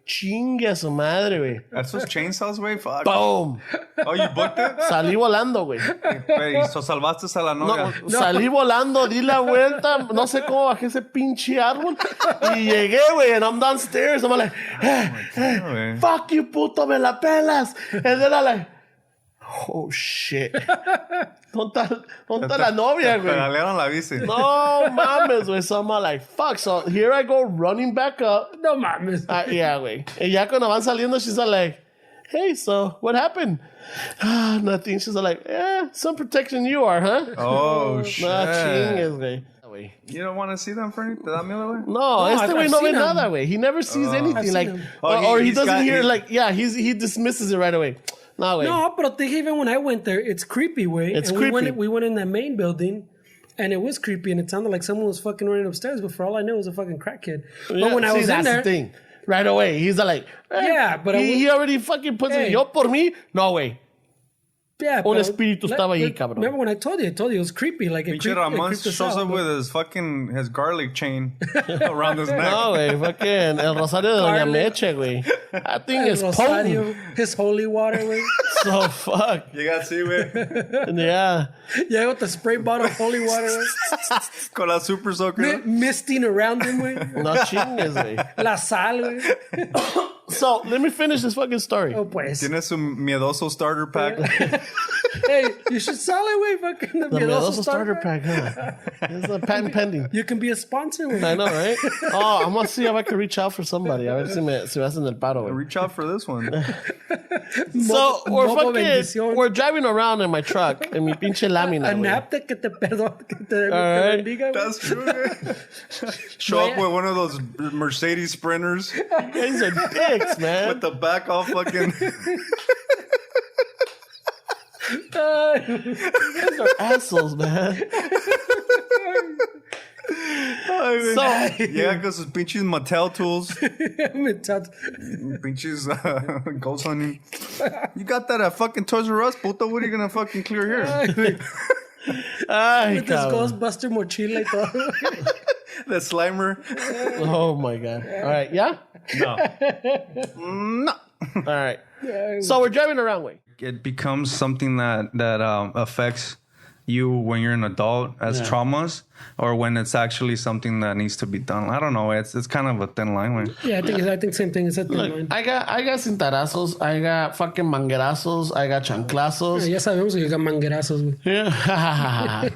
Speaker 10: chingue su madre, güey.
Speaker 9: That's what chainsaws, güey? Fuck.
Speaker 10: Boom.
Speaker 9: Oh, you booked it?
Speaker 10: Salí volando, güey.
Speaker 9: Güey, so salvaste a la novia.
Speaker 10: Salí volando, di la vuelta, no sé cómo bajé ese pinche árbol y llegué, güey, and I'm downstairs. I'm like,
Speaker 9: güey.
Speaker 10: fuck you, puto, me la pelas. And then I'm like, oh shit. ¿Dónde está la novia, güey?
Speaker 9: Pedalearon la bici.
Speaker 10: No mames, güey. So I'm like, fuck. So here I go running back up.
Speaker 8: No mames.
Speaker 10: Yeah, güey. Y ya cuando van saliendo, she's like, hey, so what happened? Nothing. She's like, some protection you are, huh?
Speaker 9: Oh, shit.
Speaker 10: No, chingues, güey.
Speaker 9: You don't want to see them, Fernie? ¿Te da miedo, güey?
Speaker 10: No, este güey
Speaker 8: I've
Speaker 10: no ve
Speaker 8: seen him.
Speaker 10: nada, güey. He never sees anything. Like,
Speaker 8: him.
Speaker 10: or he
Speaker 9: he's
Speaker 10: doesn't
Speaker 9: got-
Speaker 10: hear,
Speaker 9: he-
Speaker 10: he dismisses it right away. No, güey.
Speaker 8: No, but even when I went there, it's creepy, way.
Speaker 10: It's
Speaker 8: and
Speaker 10: creepy.
Speaker 8: We went in that main building, and it was creepy, and it sounded like someone was fucking running upstairs. But for all I know, it was a fucking crackhead. But
Speaker 10: Yeah,
Speaker 8: when I
Speaker 10: see,
Speaker 8: was in
Speaker 10: that's
Speaker 8: there,
Speaker 10: the thing. Right away, he's like,
Speaker 8: Yeah, but
Speaker 10: he already fucking puts it.
Speaker 8: Hey.
Speaker 10: Yo por mí, no way.
Speaker 8: Yeah,
Speaker 10: Un
Speaker 8: pero-
Speaker 10: espíritu estaba ahí, cabrón.
Speaker 8: Remember when I told you it was creepy. Like it
Speaker 9: Pinche Ramon
Speaker 8: creeped us
Speaker 9: shows
Speaker 8: out,
Speaker 9: up
Speaker 8: but-
Speaker 9: with his garlic chain around his neck.
Speaker 10: No, güey, fucking El Rosario de Doña Meche, güey. I think it's
Speaker 8: Rosario,
Speaker 10: potent.
Speaker 8: his holy water, güey.
Speaker 10: So, fuck.
Speaker 9: Llega así, güey.
Speaker 10: Yeah.
Speaker 8: Yeah, with the spray bottle of holy water, güey.
Speaker 9: Con la super soaker.
Speaker 8: Misting around him, güey.
Speaker 10: No chingues, güey.
Speaker 8: La sal, güey.
Speaker 10: So, let me finish this fucking story.
Speaker 8: Oh, pues.
Speaker 9: Tiene su miedoso starter pack.
Speaker 8: Hey, you should sell it, güey. Fucking
Speaker 10: The Miedoso starter pack, huh? It's a patent pending.
Speaker 8: You can be a sponsor, güey.
Speaker 10: I know, right? Oh, I'm gonna see if I can reach out for somebody. A ver si me hacen el paro, güey.
Speaker 9: Reach out for this one.
Speaker 10: So,
Speaker 8: Modo bendición.
Speaker 10: we're driving around in my truck, en mi pinche lámina,
Speaker 8: A
Speaker 10: güey.
Speaker 8: napte que te perdone, que te
Speaker 10: right.
Speaker 8: bendiga, güey.
Speaker 9: That's true, güey. Show up with one of those Mercedes Sprinters
Speaker 10: You guys are dicks, man.
Speaker 9: with the back all fucking...
Speaker 10: You guys are assholes, man. So,
Speaker 9: Yeah, con sus pinches Mattel tools. Pinches ghost hunting. You got that at fucking Toys R Us, puto. What are you gonna fucking clear here?
Speaker 10: ay,
Speaker 8: With this
Speaker 10: cabrón.
Speaker 8: Ghostbuster mochila y todo.
Speaker 9: The Slimer.
Speaker 10: Oh my god. All right, yeah?
Speaker 9: No.
Speaker 10: All right. So we're driving around, way.
Speaker 9: It becomes something that affects you when you're an adult as traumas, or when it's actually something that needs to be done. I don't know. It's kind of a thin line, man.
Speaker 8: Yeah, I think same thing. It's a thin
Speaker 10: Look,
Speaker 8: line.
Speaker 10: I got cintarazos, I got fucking manguerazos, I got chanclazos.
Speaker 8: Ya sabemos que son manguerazos, güey.
Speaker 10: Yeah.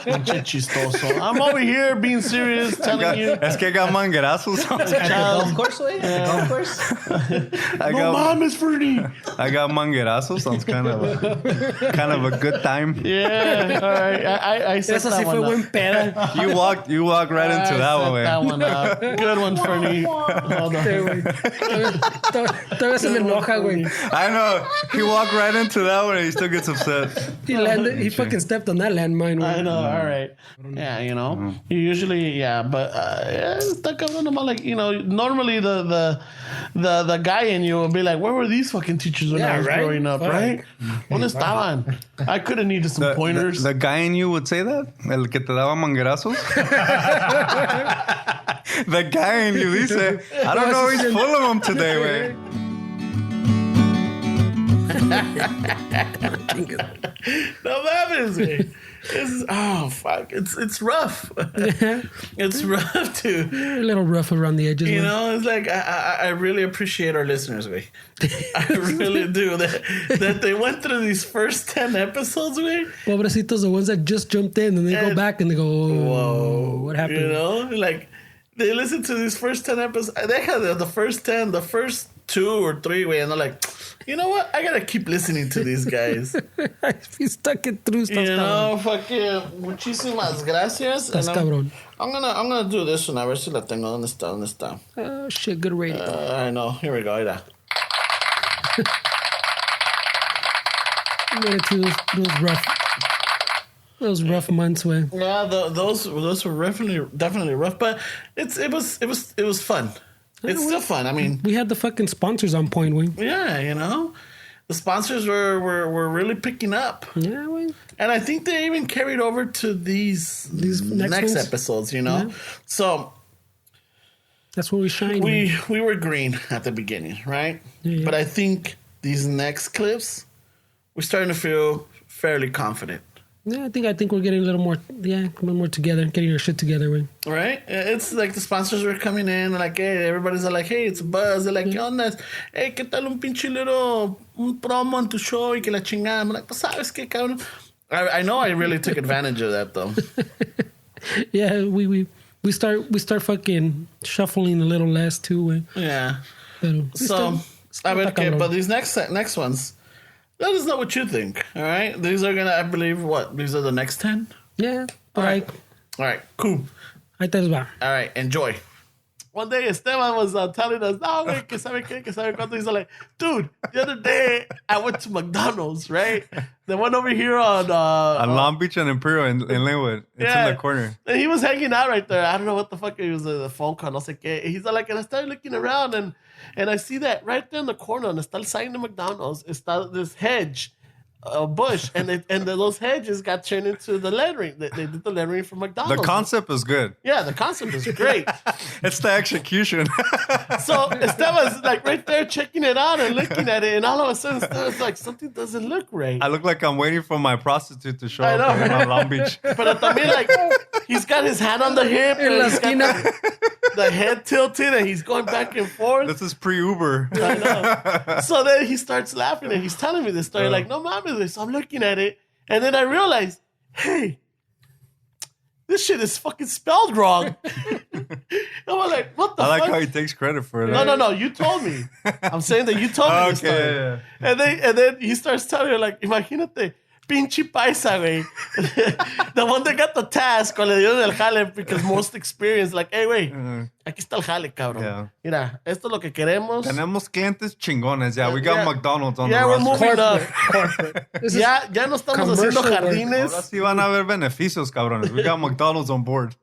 Speaker 10: Pinche chistoso. I'm over here being serious, telling you.
Speaker 9: Es que got manguerazos.
Speaker 6: Golf course, way? Golf course?
Speaker 10: No mames, Ferdy.
Speaker 9: I got manguerazos. Sounds kind of a good time.
Speaker 10: Yeah, all right. I set
Speaker 8: Esa
Speaker 10: that
Speaker 8: sí fue
Speaker 10: one
Speaker 8: buen
Speaker 10: up.
Speaker 9: You
Speaker 8: peda.
Speaker 9: walk right into that
Speaker 10: set
Speaker 9: one,
Speaker 10: that
Speaker 9: man.
Speaker 10: one up. Good one, Ferdy. Hold on.
Speaker 8: Todavía se me enoja, güey.
Speaker 9: I know. He walked right into that one and he still gets upset.
Speaker 8: He fucking stepped on that landmine, güey.
Speaker 10: I know, all right. Yeah, you know, you usually, yeah, but está cabrón nomás, like, you know, normally the guy in you will be like, where were these fucking teachers when I was growing up, right? ¿Dónde estaban? I could have needed some pointers.
Speaker 9: The guy in you would say that? El que te daba manguerazos? The guy in you dice, I don't know, he's full of them today, güey.
Speaker 10: No mames, güey. Oh fuck! It's rough. It's rough too.
Speaker 8: A little rough around the edges.
Speaker 10: You
Speaker 8: güey.
Speaker 10: know, it's like I really appreciate our listeners, way. I really do that they went through these first 10 episodes, way.
Speaker 8: Pobrecitos, the ones that just jumped in and they go back and they go, whoa, what happened?
Speaker 10: You know, like they listen to these first 10 episodes. They had the first 10, the first 2 or 3, way, and they're like, you know what? I gotta keep listening to these guys.
Speaker 8: He stuck it through stuff.
Speaker 10: You know, fucking muchísimas gracias.
Speaker 8: Estás
Speaker 10: And
Speaker 8: cabrón.
Speaker 10: I'm gonna do this one. A ver si la tengo. ¿Dónde está?
Speaker 8: Oh, shit, good radio.
Speaker 10: I know. Here we go. Mira.
Speaker 8: Made it through those rough months, way.
Speaker 10: Yeah, those were definitely rough, but it was fun. It's still fun. I mean,
Speaker 8: We had the fucking sponsors on point, way.
Speaker 10: yeah, you know, the sponsors were really picking up.
Speaker 8: Yeah, way.
Speaker 10: And I think they even carried over to these
Speaker 8: next
Speaker 10: next
Speaker 8: ones?
Speaker 10: episodes, you know.
Speaker 8: Yeah.
Speaker 10: So
Speaker 8: That's where we shine.
Speaker 10: we were green at the beginning, right?
Speaker 8: Yeah.
Speaker 10: But I think these next clips, we're starting to feel fairly confident,
Speaker 8: Yeah, I think we're getting a little more together, getting our shit together, way.
Speaker 10: right? It's like the sponsors were coming in, like, hey, everybody's like, hey, it's a buzz. They're like, ¿qué onda? Hey, ¿qué tal un pinche un promo en tu show y que la chingada? I'm like, pues, ¿sabes qué, cabrón? I know I really took advantage of that, though.
Speaker 8: Yeah, we start fucking shuffling a little less too, way.
Speaker 10: Yeah.
Speaker 8: Pero
Speaker 10: So, I mean,
Speaker 8: está
Speaker 10: okay,
Speaker 8: cabrón.
Speaker 10: but these next ones, let us know what you think. All right, these are gonna, I believe, what? These are the next 10.
Speaker 8: Yeah,
Speaker 10: All
Speaker 8: right.
Speaker 10: right, cool.
Speaker 8: Ahí te les va.
Speaker 10: All right, enjoy. one day Esteban was telling us, no, güey, que sabe qué, que sabe cuánto. He's like, dude, the other day I went to McDonald's, right? The one over here on
Speaker 9: Long Beach and Imperial in Linwood. It's in the corner.
Speaker 10: And he was hanging out right there. I don't know what the fuck. He was a phone call, no sé qué. He's like, and I started looking around and I see that right there in the corner, and está el sign of McDonald's, está this hedge. A bush, and those hedges got turned into the lettering. They did the lettering for McDonald's.
Speaker 9: The concept is good.
Speaker 10: Yeah, the concept is great.
Speaker 9: It's the execution.
Speaker 10: So Esteban's like right there checking it out and looking at it, and all of a sudden Esteban's like, something doesn't look right.
Speaker 9: I look like I'm waiting for my prostitute to show up on Long Beach.
Speaker 10: But también, like, he's got his hand on the hip, and he's got the head tilted, and he's going back and forth.
Speaker 9: This is pre-Uber.
Speaker 10: I know. So then he starts laughing, and he's telling me this story, like, no mames. So I'm looking at it, and then I realized, hey, this shit is fucking spelled wrong. I'm like, what the fuck?
Speaker 9: I like how he takes credit for it.
Speaker 10: No, you told me. I'm saying that you told me this story.
Speaker 9: Yeah.
Speaker 10: And then he starts telling me, like, imagínate, pinche paisa, güey. The one that got the task, o le dieron el jale, because most experience, like, hey, güey, aquí está el jale, cabrón.
Speaker 9: Yeah.
Speaker 10: Mira, esto es lo que queremos.
Speaker 9: Tenemos clientes chingones. Yeah, we got McDonald's on the
Speaker 10: we're
Speaker 9: roster.
Speaker 10: moving up. Ya no estamos haciendo jardines.
Speaker 9: Ahora sí van a haber beneficios, cabrones. We got McDonald's on board.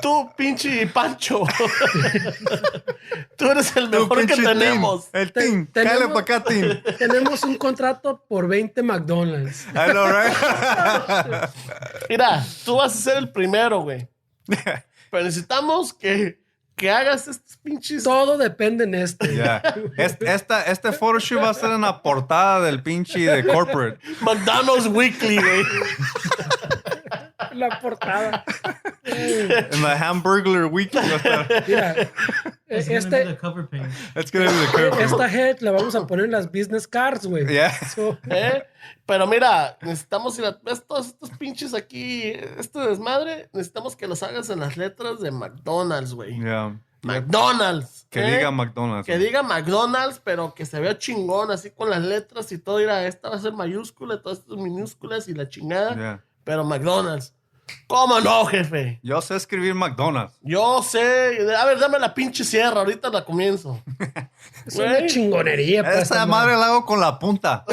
Speaker 10: Tú, pinche Pancho. Tú eres el mejor que tenemos.
Speaker 9: El team. Cállate para acá, team.
Speaker 8: Tenemos un contrato por 20 McDonald's.
Speaker 9: I know, right?
Speaker 10: Mira, tú vas a ser el primero, güey. Pero necesitamos que hagas estos pinches...
Speaker 8: Todo depende en este.
Speaker 9: Yeah. Este photoshoot va a ser en la portada del pinche de corporate.
Speaker 10: McDonald's Weekly, güey.
Speaker 8: La portada.
Speaker 9: En la Hamburglar Weekly.
Speaker 8: Yeah.
Speaker 11: It's gonna be the cover page.
Speaker 9: It's gonna be the cover page.
Speaker 8: Esta head la vamos a poner en las business cards, güey.
Speaker 9: Yeah.
Speaker 8: So,
Speaker 10: Pero mira, necesitamos ir a... ¿Ves todos estos pinches aquí? Este desmadre, necesitamos que los hagas en las letras de McDonald's, güey.
Speaker 9: Yeah.
Speaker 10: McDonald's.
Speaker 9: Que diga McDonald's.
Speaker 10: Que diga McDonald's, pero que se vea chingón, así con las letras y todo. Mira, esta va a ser mayúscula, todas estas minúsculas y la chingada.
Speaker 9: Yeah.
Speaker 10: Pero McDonald's. ¿Cómo no, jefe?
Speaker 9: Yo sé escribir McDonald's.
Speaker 10: Yo sé. A ver, dame la pinche sierra, ahorita la comienzo.
Speaker 8: Es una chingonería.
Speaker 9: Esa madre la hago con la punta.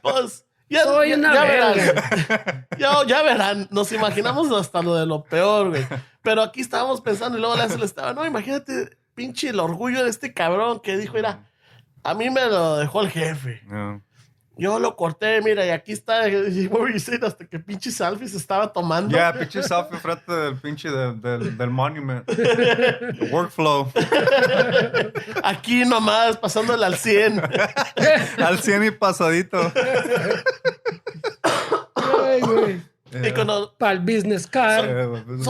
Speaker 10: Pues, ya verán. Ya verán. Nos imaginamos hasta lo de lo peor, güey. Pero aquí estábamos pensando y luego le estaba, no, imagínate, pinche el orgullo de este cabrón que dijo, mira, a mí me lo dejó el jefe.
Speaker 9: Yeah.
Speaker 10: Yo lo corté, mira, y aquí está, y hasta que pinche selfie se estaba tomando.
Speaker 9: Yeah, pinche selfie frente del pinche del monument. The workflow.
Speaker 10: Aquí nomás, pasándole al 100.
Speaker 9: Al 100 y pasadito.
Speaker 8: Ay, güey.
Speaker 10: Para
Speaker 8: el business card.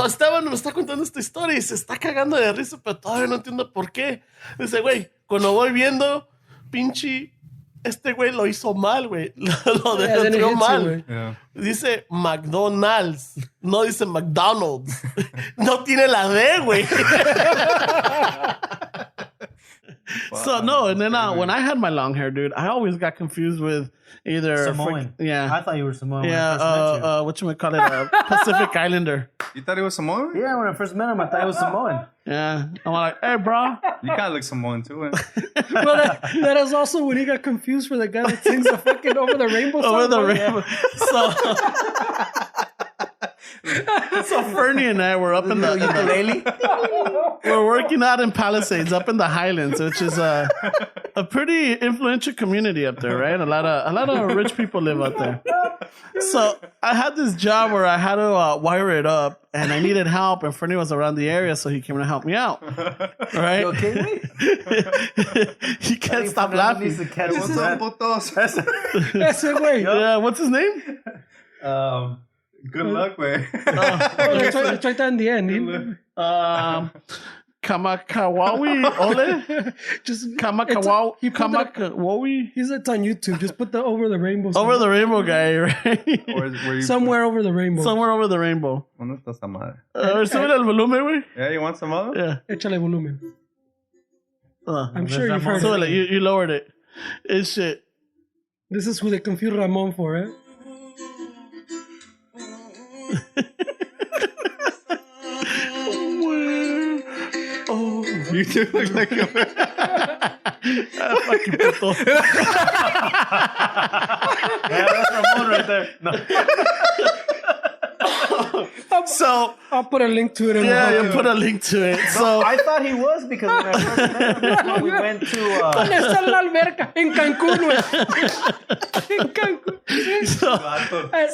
Speaker 10: Esteban nos está contando esta historia y se está cagando de risa, pero todavía no entiendo por qué. Dice, güey, cuando voy viendo, pinche... Este güey lo hizo mal, güey. Lo dejó mal.
Speaker 9: Yeah.
Speaker 10: Dice McDonald's. No dice McDonald's. No tiene la D, güey. So, no. And then when I had my long hair, dude, I always got confused with either...
Speaker 11: Samoan.
Speaker 10: Yeah.
Speaker 11: I thought you were Samoan.
Speaker 10: Yeah. Whatchamacallit? Pacific Islander.
Speaker 9: You thought he was Samoan?
Speaker 11: Yeah, when I first met him, I thought he was Samoan.
Speaker 10: Yeah. I'm like, hey, bro.
Speaker 9: You kind of look Samoan too, eh?
Speaker 8: Well, that is also when he got confused for the guy that sings the fucking Over the Rainbow song.
Speaker 10: Over the Rainbow. So Fernie and I were up in the we're working out in Palisades, up in the Highlands, which is a pretty influential community up there, right? A lot of rich people live out there. So I had this job where I had to wire it up, and I needed help, and Fernie was around the area, so he came to help me out. Right?
Speaker 11: You okay?
Speaker 10: He can't stop laughing.
Speaker 9: What's up, putos?
Speaker 8: That's it, güey.
Speaker 10: Yeah, what's his name?
Speaker 9: Good luck, güey.
Speaker 8: It's right there in the end.
Speaker 10: Kamakawawi Ole?
Speaker 8: Just
Speaker 10: Kamakawawi?
Speaker 8: It's on YouTube. Just put the Over the Rainbow song.
Speaker 10: Over the Rainbow guy, right?
Speaker 8: Somewhere over the rainbow.
Speaker 10: Somewhere over the rainbow.
Speaker 9: ¿Dónde está esa madre?
Speaker 10: A ver, súbele el volumen, güey.
Speaker 9: Yeah, you want some other?
Speaker 10: Yeah.
Speaker 8: Échale volumen. I'm sure you've heard
Speaker 10: súbele,
Speaker 8: it.
Speaker 10: you lowered it. It's shit.
Speaker 8: This is who they confuse Ramon for, eh?
Speaker 10: Oh
Speaker 9: You do look like him.
Speaker 10: Fucking puto.
Speaker 11: Yeah, that's Ramon right there. No.
Speaker 10: So
Speaker 8: I'll put a link to it. In
Speaker 10: yeah,
Speaker 8: the
Speaker 10: you put a link to it. So
Speaker 11: I thought he was because when I first met him, that's when we went to.
Speaker 8: ¿Dónde está la alberca? En Cancún, güey. En Cancún.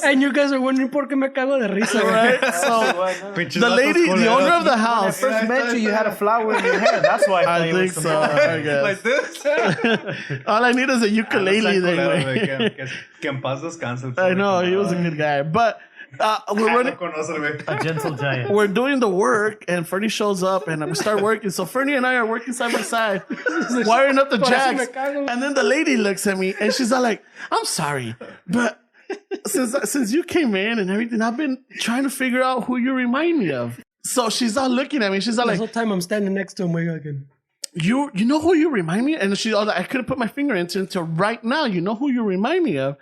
Speaker 8: And you guys are wondering por qué me cago de risa, güey.
Speaker 10: right? So the lady, the owner of the
Speaker 11: When I
Speaker 10: house.
Speaker 11: first met you, you had a flower in your hair. That's why
Speaker 10: I
Speaker 11: thought you
Speaker 10: think
Speaker 11: was
Speaker 10: so. I guess.
Speaker 9: Like this.
Speaker 10: All I need is a ukulele there. güey.
Speaker 9: Que en paz descanse.
Speaker 10: I know he was a good guy, but we're running.
Speaker 11: a gentle giant.
Speaker 10: We're doing the work, and Fernie shows up, and we start working. So Fernie and I are working side by side, wiring up the jacks. And then the lady looks at me, and she's all like, "I'm sorry, but since you came in and everything, I've been trying to figure out who you remind me of." So she's all looking at me. She's all
Speaker 8: The
Speaker 10: like,
Speaker 8: whole time I'm standing next to him, way again.
Speaker 10: "You know who you remind me?" And she's all like, "I couldn't put my finger into it until right now. You know who you remind me of?"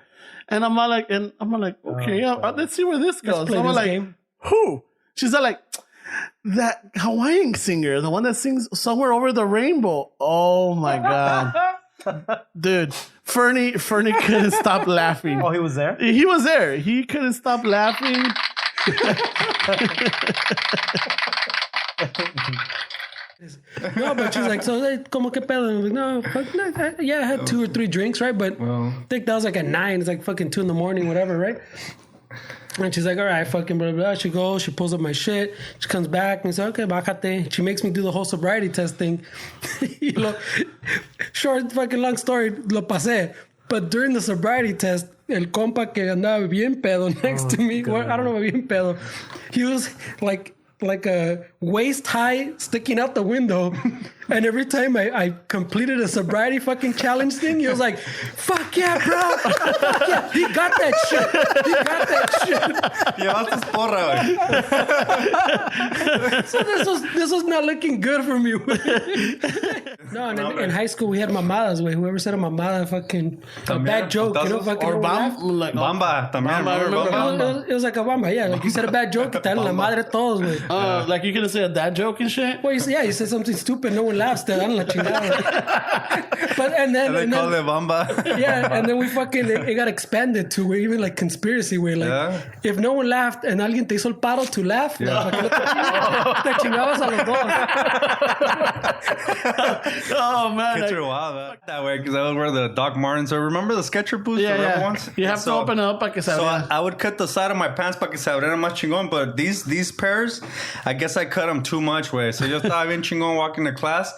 Speaker 10: And I'm all like, okay, let's see where this goes.
Speaker 8: play
Speaker 10: I'm
Speaker 8: this
Speaker 10: like,
Speaker 8: game.
Speaker 10: who? She's all like, that Hawaiian singer, the one that sings Somewhere Over the Rainbow. Oh my God. Dude, Fernie couldn't stop laughing.
Speaker 11: Oh, he was there?
Speaker 10: He was there. He couldn't stop laughing.
Speaker 8: No, but she's like, so, como que pedo? And I'm like, no, fuck, no, yeah, I had 2 or 3 drinks, right? But I think that was like at 9. It's like fucking 2 a.m, whatever, right? And she's like, all right, fucking blah, blah, blah. She goes, she pulls up my shit. She comes back and says, okay, bájate. She makes me do the whole sobriety test thing. Short, fucking long story, lo pasé. But during the sobriety test, el compa que andaba bien pedo next to me, well, I don't know, bien pedo, he was like a waist high sticking out the window. And every time I completed a sobriety fucking challenge thing, he was like, fuck yeah, bro. Fuck yeah. He got that shit.
Speaker 9: Llevaste porra, güey.
Speaker 8: So this was not looking good for me. No, and in high school we had mamadas, güey. Whoever said a mamada, fucking a bad joke, you know, fucking
Speaker 10: Or
Speaker 9: Bamba, también.
Speaker 10: Bamba.
Speaker 8: It was like a bamba, yeah. Like you said a bad joke, y te dan la madre todos, güey.
Speaker 10: Like you gonna say a dad joke and shit?
Speaker 8: Well, you said something stupid, no one laughs, te dan la chingada. But and then
Speaker 9: call it Bamba.
Speaker 8: Yeah, and then we fucking it got expanded to where even like conspiracy where like if no one laughed and alguien te hizo el paro to laugh, te chingabas a los dos.
Speaker 10: Oh man.
Speaker 9: Kids are wild that way because I would wear the Doc Martens. So remember the Sketcher boots?
Speaker 10: Yeah.
Speaker 9: Ones?
Speaker 10: You have to open it up para que se
Speaker 9: So
Speaker 10: abra.
Speaker 9: I would cut the side of my pants para que se abriera más chingón. But these pairs, I guess I cut them too much, way. So yo estaba bien chingón walking to class,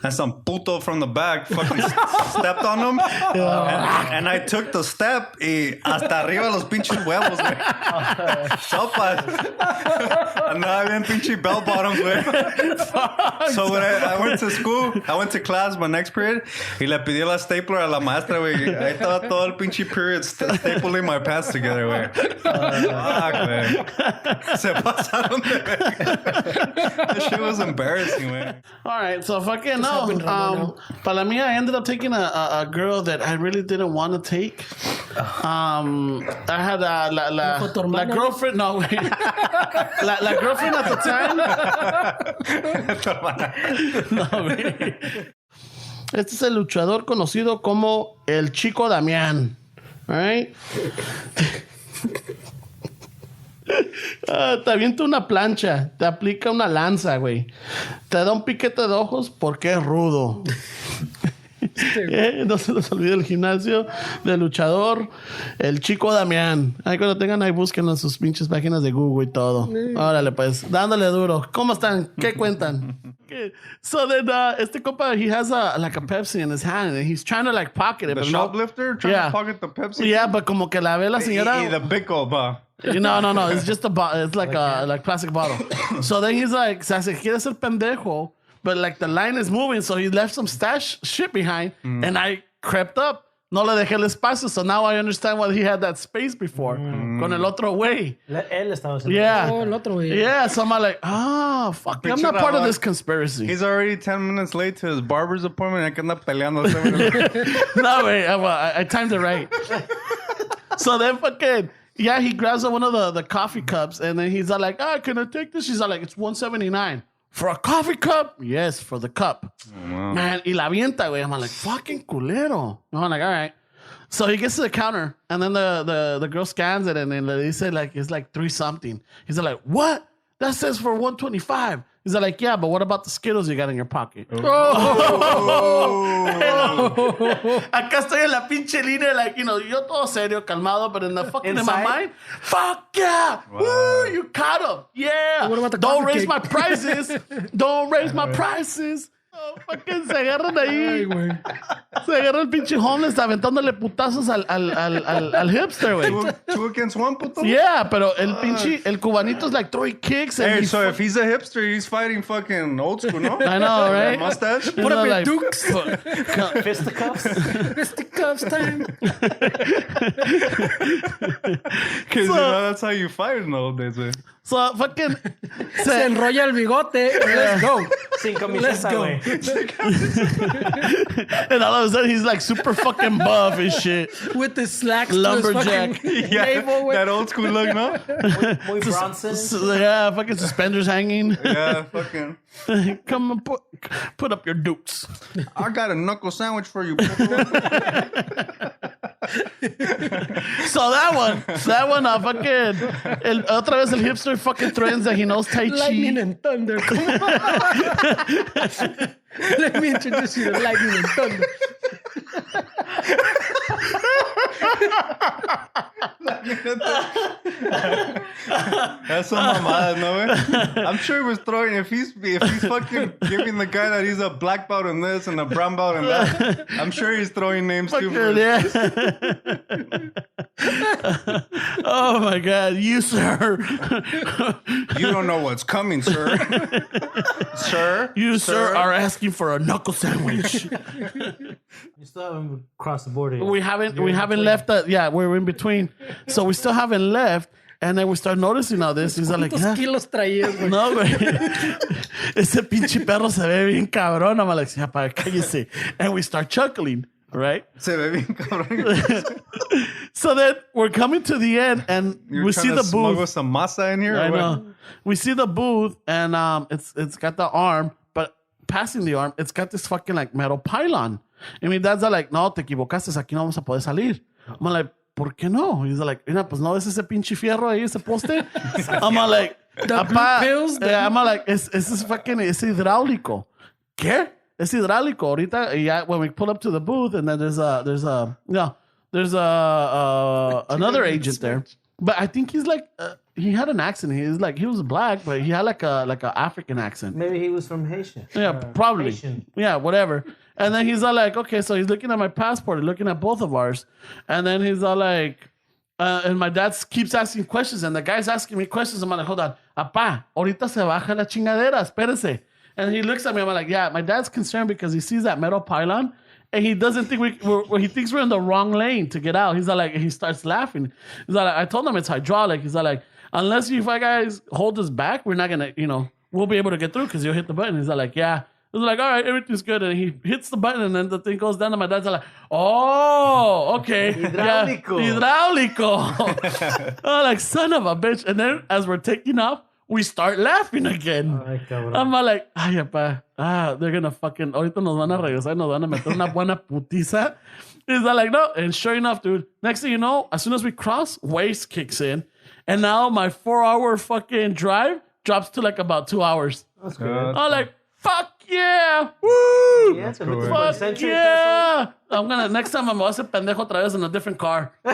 Speaker 9: and some puto from the back fucking stepped on them, and I took the step y hasta arriba los pinches huevos, güey. Sopas. Andaba bien pinche bell bottoms, güey. So when I went to school, I went to class my next period, y le pedí la stapler a la maestra, güey. Ahí estaba todo el pinche period stapling my pants together, güey. Fuck, güey. Se pasaron de verga. That shit was embarrassing, güey.
Speaker 10: All right, so fucking no. Para mí, I ended up taking a girl that I really didn't want to take. I had la girlfriend. No, wait. la girlfriend at the time. No, wait. Este es el luchador conocido como el Chico Damián. All right. Te avienta una plancha, te aplica una lanza, güey. Te da un piquete de ojos porque es rudo. No se les olvide el gimnasio del luchador, el Chico Damián. Ahí cuando tengan ahí, búsquenlo en sus pinches páginas de Google y todo. Órale, pues, dándole duro. ¿Cómo están? ¿Qué cuentan? Okay. So then, este compa, he has like a Pepsi in his hand, and he's trying to like pocket it.
Speaker 9: The
Speaker 10: but
Speaker 9: shoplifter trying to pocket the Pepsi?
Speaker 10: Yeah, but como que la ve la señora.
Speaker 9: Y the pickle, pa.
Speaker 10: No. It's just a bottle. It's like a plastic bottle. So then he's like, se quiere ser pendejo, but like the line is moving, so he left some stash shit behind, and I crept up. No le dejé el espacio, so now I understand why he had that space before. Con el otro güey.
Speaker 11: Él estaba haciendo.
Speaker 10: Yeah.
Speaker 8: Oh, el otro güey.
Speaker 10: Yeah, so I'm like, fuck. I'm not part of this conspiracy.
Speaker 9: He's already 10 minutes late to his barber's appointment. I can anda peleando.
Speaker 10: No, wait. I timed it right. So then fucking... Yeah, he grabs one of the coffee cups, and then he's all like, can I take this? She's all like, it's $179.
Speaker 1: For a coffee cup? Yes, for the cup.
Speaker 9: Wow.
Speaker 1: Man, y la avienta, güey. I'm like, fucking culero. I'm like, all right. So he gets to the counter, and then the girl scans it, and then they say, like, it's like 3 something. He's like, what? That says for 125. He's like, yeah, but what about the Skittles you got in your pocket? Acá estoy en la pinche línea, like, you know, yo todo serio, calmado, but in the fucking in my mind, fuck yeah, woo, you caught him, yeah.
Speaker 8: What about the
Speaker 1: Don't
Speaker 8: coffee
Speaker 1: raise
Speaker 8: cake?
Speaker 1: my prices, don't raise my prices. Oh, fucking se agarran ahí.
Speaker 8: Ay, güey.
Speaker 1: Se agarra el pinche homeless aventándole putazos al hipster, güey.
Speaker 9: 2 against 1, puto?
Speaker 1: Yeah, pero el pinche, el cubanito is like throwing kicks. And
Speaker 9: Hey,
Speaker 1: he
Speaker 9: so if he's a hipster, he's fighting fucking old school, no?
Speaker 1: I know, right?
Speaker 9: Mustache?
Speaker 1: Put up your dukes.
Speaker 11: Fisticuffs.
Speaker 8: Fisticuffs time.
Speaker 9: Because you know, that's how you fight in the old days, güey.
Speaker 1: So fucking
Speaker 8: Se enrolla el bigote. Let's go.
Speaker 11: Sin
Speaker 8: Let's
Speaker 11: camiseta,
Speaker 8: go.
Speaker 11: güey.
Speaker 1: and all of a sudden he's like super fucking buff and shit.
Speaker 8: With the slacks
Speaker 1: Lumberjack.
Speaker 8: to his fucking
Speaker 9: Yeah,
Speaker 8: navel, güey.
Speaker 9: that old school look, no?
Speaker 11: Muy Bronson.
Speaker 1: Yeah, fucking suspenders hanging.
Speaker 9: Yeah, fucking.
Speaker 1: Come and put up your dukes.
Speaker 9: I got a knuckle sandwich for you, puto.
Speaker 1: So that one, fucking, otra vez el hipster fucking threatens that he knows Tai Chi.
Speaker 8: Lightning and thunder. Come on. Let me introduce you to lightning and thunder.
Speaker 9: That's some mamadas, no, güey? I'm sure he was throwing, if he's fucking giving the guy that he's a black belt in this and a brown belt in that, I'm sure he's throwing names too.
Speaker 1: Fucking, yeah. Oh my God, you sir.
Speaker 9: You don't know what's coming, sir. Sir?
Speaker 1: You sir are asking for a knuckle sandwich.
Speaker 11: You still haven't crossed the border yet.
Speaker 1: we haven't left yeah, we're in between. So we still haven't left. And then we start noticing all this. He's like,
Speaker 8: ¿Cuántos kilos traías, güey?
Speaker 1: no, güey. Ese pinche perro se ve bien cabrón. I'm like, ya, para cállese. And we start chuckling, right?
Speaker 9: Se ve bien, cabrón.
Speaker 1: So then we're coming to the end, and
Speaker 9: You're
Speaker 1: we see
Speaker 9: trying
Speaker 1: the
Speaker 9: to smuggle
Speaker 1: booth.
Speaker 9: some masa in here?
Speaker 1: I
Speaker 9: or what?
Speaker 1: know. We see the booth, and it's got the arm, but passing the arm, it's got this fucking like metal pylon. And my dad's like, no, te equivocaste, aquí no vamos a poder salir. I'm like, ¿por qué no? He's like, mira, pues no, es ese pinche fierro ahí, ese poste. I'm like, apá,
Speaker 8: pills,
Speaker 1: I'm like, es fucking, es hidráulico. ¿Qué? Es hidráulico. Ahorita, yeah, when we pull up to the booth, and then there's another agent there. But I think he's like, he had an accent. He was black, but he had like a African accent.
Speaker 11: Maybe he was from Haitian.
Speaker 1: Yeah, probably.
Speaker 11: Haitian.
Speaker 1: Yeah, whatever. And then he's all like, okay, so he's looking at my passport, looking at both of ours. And then he's all like, and my dad keeps asking questions, and the guy's asking me questions. I'm like, hold on. Apá, ahorita se baja la chingadera, espérese. And he looks at me, I'm like, yeah, my dad's concerned because he sees that metal pylon, and he doesn't think he thinks we're in the wrong lane to get out. He's all like, he starts laughing. He's all like, I told him it's hydraulic. He's all like, unless you guys hold us back, we're not going to, we'll be able to get through because you'll hit the button. He's all like, yeah. He's like, all right, everything good. And he hits the button, and then the thing goes down, and my dad's like, oh, okay.
Speaker 11: Hidráulico.
Speaker 1: Yeah, hidráulico. Oh, like, son of a bitch. And then as we're taking off, we start laughing again.
Speaker 11: Ay, cabrón.
Speaker 1: I'm like, ay, apá, they're gonna fucking, ahorita nos van a regresar, nos van a meter una buena putiza. He's like, no. And sure enough, dude, next thing you know, as soon as we cross, waste kicks in. And now my 4-hour fucking drive drops to like about 2 hours.
Speaker 11: That's good.
Speaker 1: I'm like, fuck yeah, woo!
Speaker 11: Yeah, it's a
Speaker 9: cool.
Speaker 11: fuck
Speaker 1: Fuck yeah! I'm gonna, next time I'm gonna hacer pendejo otra vez in a different car. So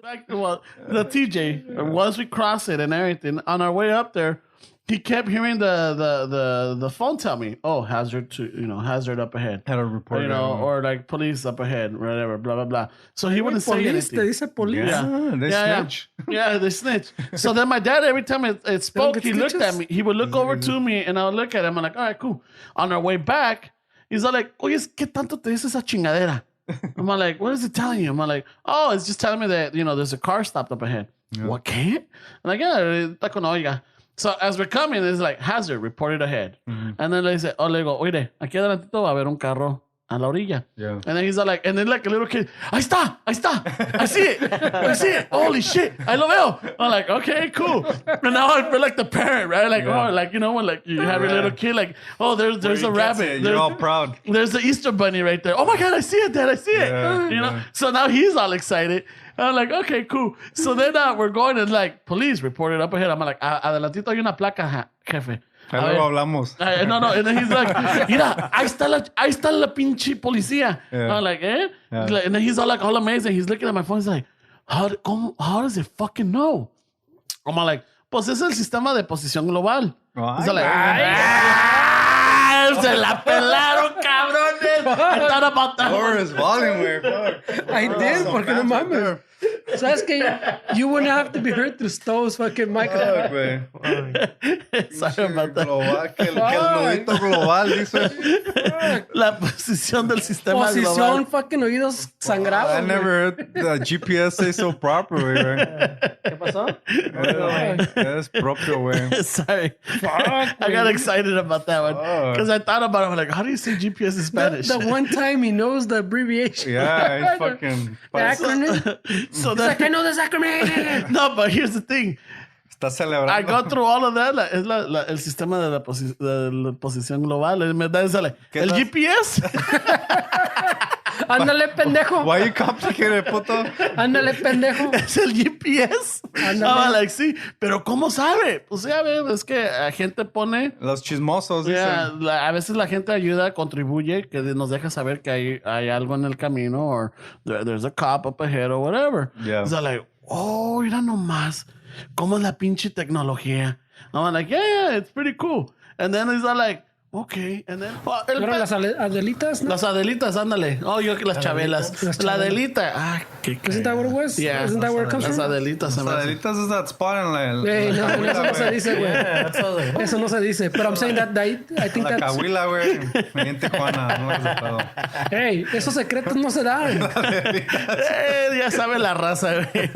Speaker 1: back to the TJ, once we cross it and everything, on our way up there, he kept hearing the phone tell me, oh, hazard up ahead.
Speaker 9: Had a report.
Speaker 1: Or like police up ahead, whatever, blah, blah, blah. So he wouldn't say
Speaker 8: Police, te
Speaker 1: anything.
Speaker 8: dice police.
Speaker 9: Yeah, they snitch.
Speaker 1: Yeah, they snitch. So then my dad, every time it spoke,
Speaker 8: get
Speaker 1: he looked
Speaker 8: stitches?
Speaker 1: at me. He would look over to me, and I would look at him. I'm like, all right, cool. On our way back, he's all like, oye, ¿qué tanto te dice esa chingadera? I'm like, what is it telling you? I'm like, oh, it's just telling me that, there's a car stopped up ahead. Yeah. What, can't? I'm like, yeah, está con oiga. So as we're coming, it's like, hazard, reported ahead. Mm-hmm. And then they say, oh, le digo, oye, aquí adelantito va a haber un carro.
Speaker 10: a la orilla.
Speaker 9: Yeah.
Speaker 10: And then he's all like, and then like a little kid, ahí está. I see it. Holy shit. I lo veo. I'm like, okay, cool. And now I feel like the parent, right? Like, oh, like, you know, when like you have your little kid, like, oh, there's a rabbit.
Speaker 9: You're all proud.
Speaker 10: There's the Easter bunny right there. Oh my God, I see it, Dad. I see it. You know? So now he's all excited. I'm like, okay, cool. So then we're going and like, police reported up ahead. I'm like, adelantito hay una placa, jefe.
Speaker 9: Luego hablamos.
Speaker 10: No. And then he's like, mira, ahí está la pinche policía.
Speaker 9: Yeah.
Speaker 10: I'm like, eh?
Speaker 9: Yeah.
Speaker 10: And then he's all amazed. He's looking at my phone. He's like, how does it fucking know? I'm like, pues es el sistema de posición global. He's like, se la pelaron, cabrones. I thought about that.
Speaker 9: Boris volume way, fuck.
Speaker 8: I did, porque no mames. ¿Sabes que you wouldn't have to be heard through Stowe's fucking microphone?
Speaker 9: Fuck, güey.
Speaker 10: Sorry about that.
Speaker 9: Global, que el nudito global, dice.
Speaker 10: La posición del sistema
Speaker 8: Posición,
Speaker 10: global.
Speaker 8: fucking oidos sangrados.
Speaker 9: I never heard the GPS say so proper, güey.
Speaker 11: ¿Qué pasó?
Speaker 9: Es propio, güey.
Speaker 10: Sorry.
Speaker 8: Fuck,
Speaker 10: I got excited about that one. Because I thought about it. I'm like, how do you say GPS in Spanish?
Speaker 8: The one time he knows the abbreviation.
Speaker 9: Yeah, he's fucking...
Speaker 8: The acronym.
Speaker 10: So
Speaker 8: He's like, I know this acronym.
Speaker 10: No, but here's the thing.
Speaker 9: Está celebrando.
Speaker 10: I go through all of that. Es el sistema de la posición global. Me da esa, el GPS.
Speaker 8: Ándale, pendejo.
Speaker 9: Why you complicated, puto?
Speaker 8: Ándale, pendejo.
Speaker 10: Es el GPS.
Speaker 8: Ándale.
Speaker 10: Like, sí, pero ¿cómo sabe? Pues ya ves, es que la gente pone...
Speaker 9: Los chismosos, dicen.
Speaker 10: A veces la gente ayuda, contribuye, que nos deja saber que hay algo en el camino, or there's a cop up ahead, or whatever.
Speaker 9: Yeah.
Speaker 10: So like, oh, mira nomás, ¿cómo es la pinche tecnología? I'm like, yeah, it's pretty cool. And then he's like, okay. And then,
Speaker 8: Pero las Adelitas, ¿no?
Speaker 10: las Adelitas, ándale. Oh, yo que las chabelas. La Adelita. Ah, qué
Speaker 8: Isn't that what it was?
Speaker 10: Yeah.
Speaker 8: Isn't that where it comes
Speaker 10: Las
Speaker 8: from?
Speaker 10: Adelitas. se me hace.
Speaker 9: Adelitas is that spot en la...
Speaker 8: Hey, no, eso no se dice, güey. Eso no se dice. But I'm saying that I think
Speaker 9: La
Speaker 8: that's...
Speaker 9: Cahuila, güey. Me en Tijuana, no es de pedo.
Speaker 8: Hey, esos secretos no se dan.
Speaker 10: Ya sabe la raza, güey.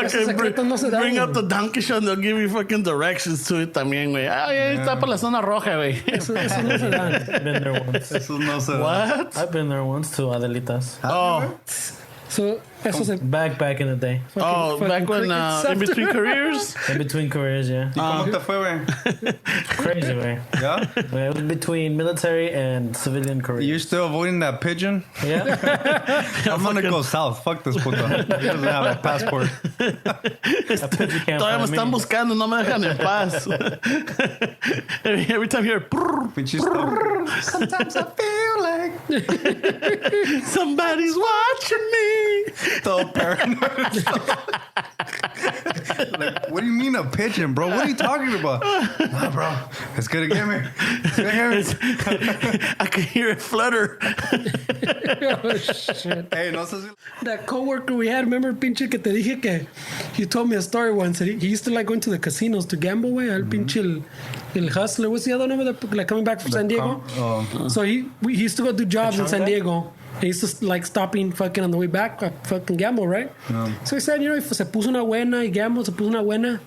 Speaker 8: Esos secretos no se dan.
Speaker 10: Bring up the donkey show and they'll give you fucking directions to it también, güey. Ah, ya está por la zona roja, güey.
Speaker 8: Eso no se dan.
Speaker 11: Been there once.
Speaker 9: Eso no se...
Speaker 10: What?
Speaker 11: I've been there once to Adelitas.
Speaker 10: Oh.
Speaker 8: So, eso se...
Speaker 11: Back in the day.
Speaker 10: Back when, in between careers?
Speaker 11: In between careers, yeah.
Speaker 9: ¿Y cómo te fue, güey?
Speaker 11: Crazy, way.
Speaker 9: ¿Ya?
Speaker 11: It was between military and civilian careers.
Speaker 9: You're still avoiding that pigeon?
Speaker 11: Yeah.
Speaker 9: I'm gonna go south. Fuck this puto. He doesn't have a passport.
Speaker 10: Todavía me están buscando, no me dejan en paz. Every time you hear...
Speaker 9: Pinche sometimes I feel like
Speaker 10: somebody's watching me.
Speaker 9: todo paranoid. Like, what do you mean a pigeon, bro? What are you talking about? Nah, bro. It's gonna get me. It's gonna get me.
Speaker 10: I can hear it flutter.
Speaker 8: Oh, shit.
Speaker 9: Hey, no sé si...
Speaker 8: That coworker we had, remember, pinche, que te dije que he told me a story once. He used to like going to the casinos to gamble, way. Al pinche el hustler. What's the other name of the, like coming back from San Diego? So he used to go do jobs in San Diego. He used to like stopping fucking on the way back, fucking gamble, right? So he said, you know, se puso una buena y gamble, se puso una buena,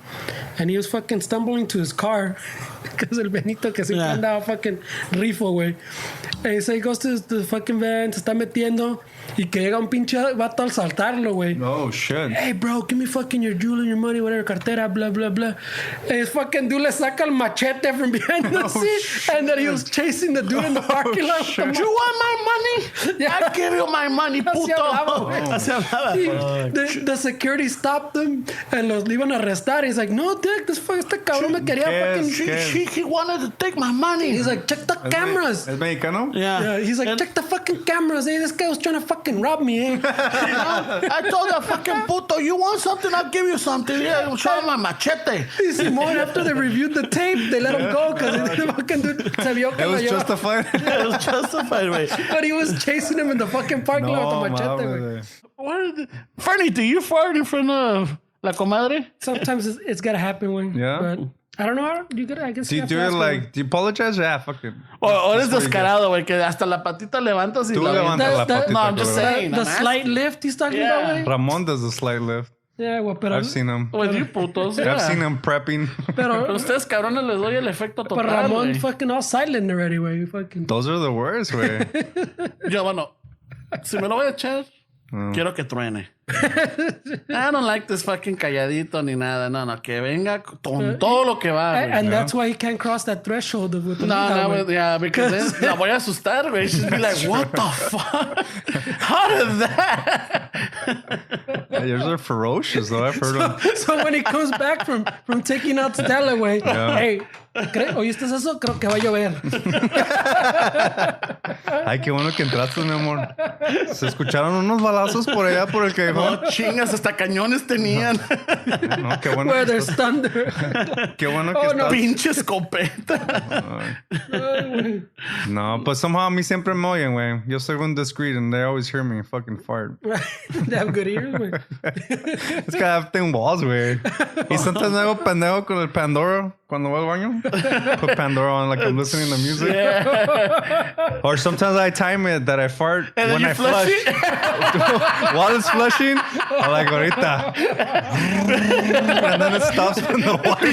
Speaker 8: and he was fucking stumbling to his car because el Benito que siempre andaba fucking rifo, güey. And so he goes to the fucking van, se está metiendo y que llega un pinche vato al saltarlo, güey.
Speaker 9: Oh, shit.
Speaker 8: Hey, bro, give me fucking your jewelry, your money, whatever, cartera, blah, blah, blah. And his fucking dude le saca el machete from behind the seat,
Speaker 9: shit.
Speaker 8: and then he was chasing the dude in the parking lot.
Speaker 10: You want my money?
Speaker 8: Yeah.
Speaker 10: I give you my money, puto. Así hablaba.
Speaker 8: The security stopped him and los iban a arrestar. He's like, no, dick, este cabrón me quería fucking...
Speaker 10: He wanted to take my money.
Speaker 8: He's like, check the cameras.
Speaker 9: ¿Es mexicano?
Speaker 8: Yeah, he's like, check the fucking cameras. Hey, this guy was trying to fucking rob me, eh?
Speaker 10: I told that fucking puto, you want something, I'll give you something. Yeah, show him my machete.
Speaker 8: Y Simón, after they reviewed the tape, they let him go because the fucking dude se vio que
Speaker 9: It was justified.
Speaker 10: It was justified, güey.
Speaker 8: But he was chasing him in the fucking parking lot with the machete, güey.
Speaker 10: Fernie, do you fart in front of la comadre?
Speaker 8: Sometimes it's gotta happen, güey.
Speaker 9: Yeah.
Speaker 8: But I don't know. You gotta, I guess.
Speaker 9: Do you
Speaker 8: have
Speaker 9: do
Speaker 8: to
Speaker 9: it
Speaker 8: ask
Speaker 9: like,
Speaker 8: him.
Speaker 9: do you apologize? Yeah, fuck it.
Speaker 10: O eres descarado, güey, que hasta la patita levantas y
Speaker 9: Tú
Speaker 10: la
Speaker 9: levantas la patita.
Speaker 10: No, I'm just saying.
Speaker 8: The
Speaker 10: I'm
Speaker 8: slight lift he's talking about, güey.
Speaker 9: Ramon does a slight lift.
Speaker 8: Yeah, well, pero...
Speaker 9: I've seen them.
Speaker 10: With you putos,
Speaker 9: I've seen them prepping.
Speaker 10: Pero ustedes cabrones les doy el efecto total.
Speaker 8: But Ramon
Speaker 10: wey.
Speaker 8: fucking all silent already, güey. Fucking...
Speaker 9: Those are the worst, güey.
Speaker 10: Yo, bueno, si me lo voy a echar, quiero que truene. I don't like this fucking calladito ni nada. No, que venga con todo lo que va.
Speaker 8: And that's why he can't cross that threshold of with the
Speaker 10: yeah, because then la voy a asustar, güey. She'll be like, what the fuck? How did that?
Speaker 9: Yours are ferocious, though. I've heard them.
Speaker 8: So when he comes back from taking out Stella, güey, hey, ¿oíste eso? Creo que va a llover.
Speaker 9: Ay, qué bueno que entraste, mi amor. Se escucharon unos balazos por allá por el callejón.
Speaker 10: No, chingas, hasta cañones tenían.
Speaker 9: No, qué bueno.
Speaker 8: Where there's thunder.
Speaker 9: Qué bueno que
Speaker 10: no,
Speaker 9: estás.
Speaker 10: pinche escopeta.
Speaker 9: No, but somehow a mí siempre me oyen, güey. Yo soy un discreet and they always hear me fucking fart.
Speaker 8: They have good ears, güey.
Speaker 9: Es que I have thin walls, güey. Y sometimes me hago pendejo con el Pandora cuando voy al baño. Put Pandora on like I'm listening to music. Yeah. Or sometimes I time it that I fart
Speaker 10: and
Speaker 9: when I flush. While it's flushing, I'm like, ahorita. And then it stops in the water.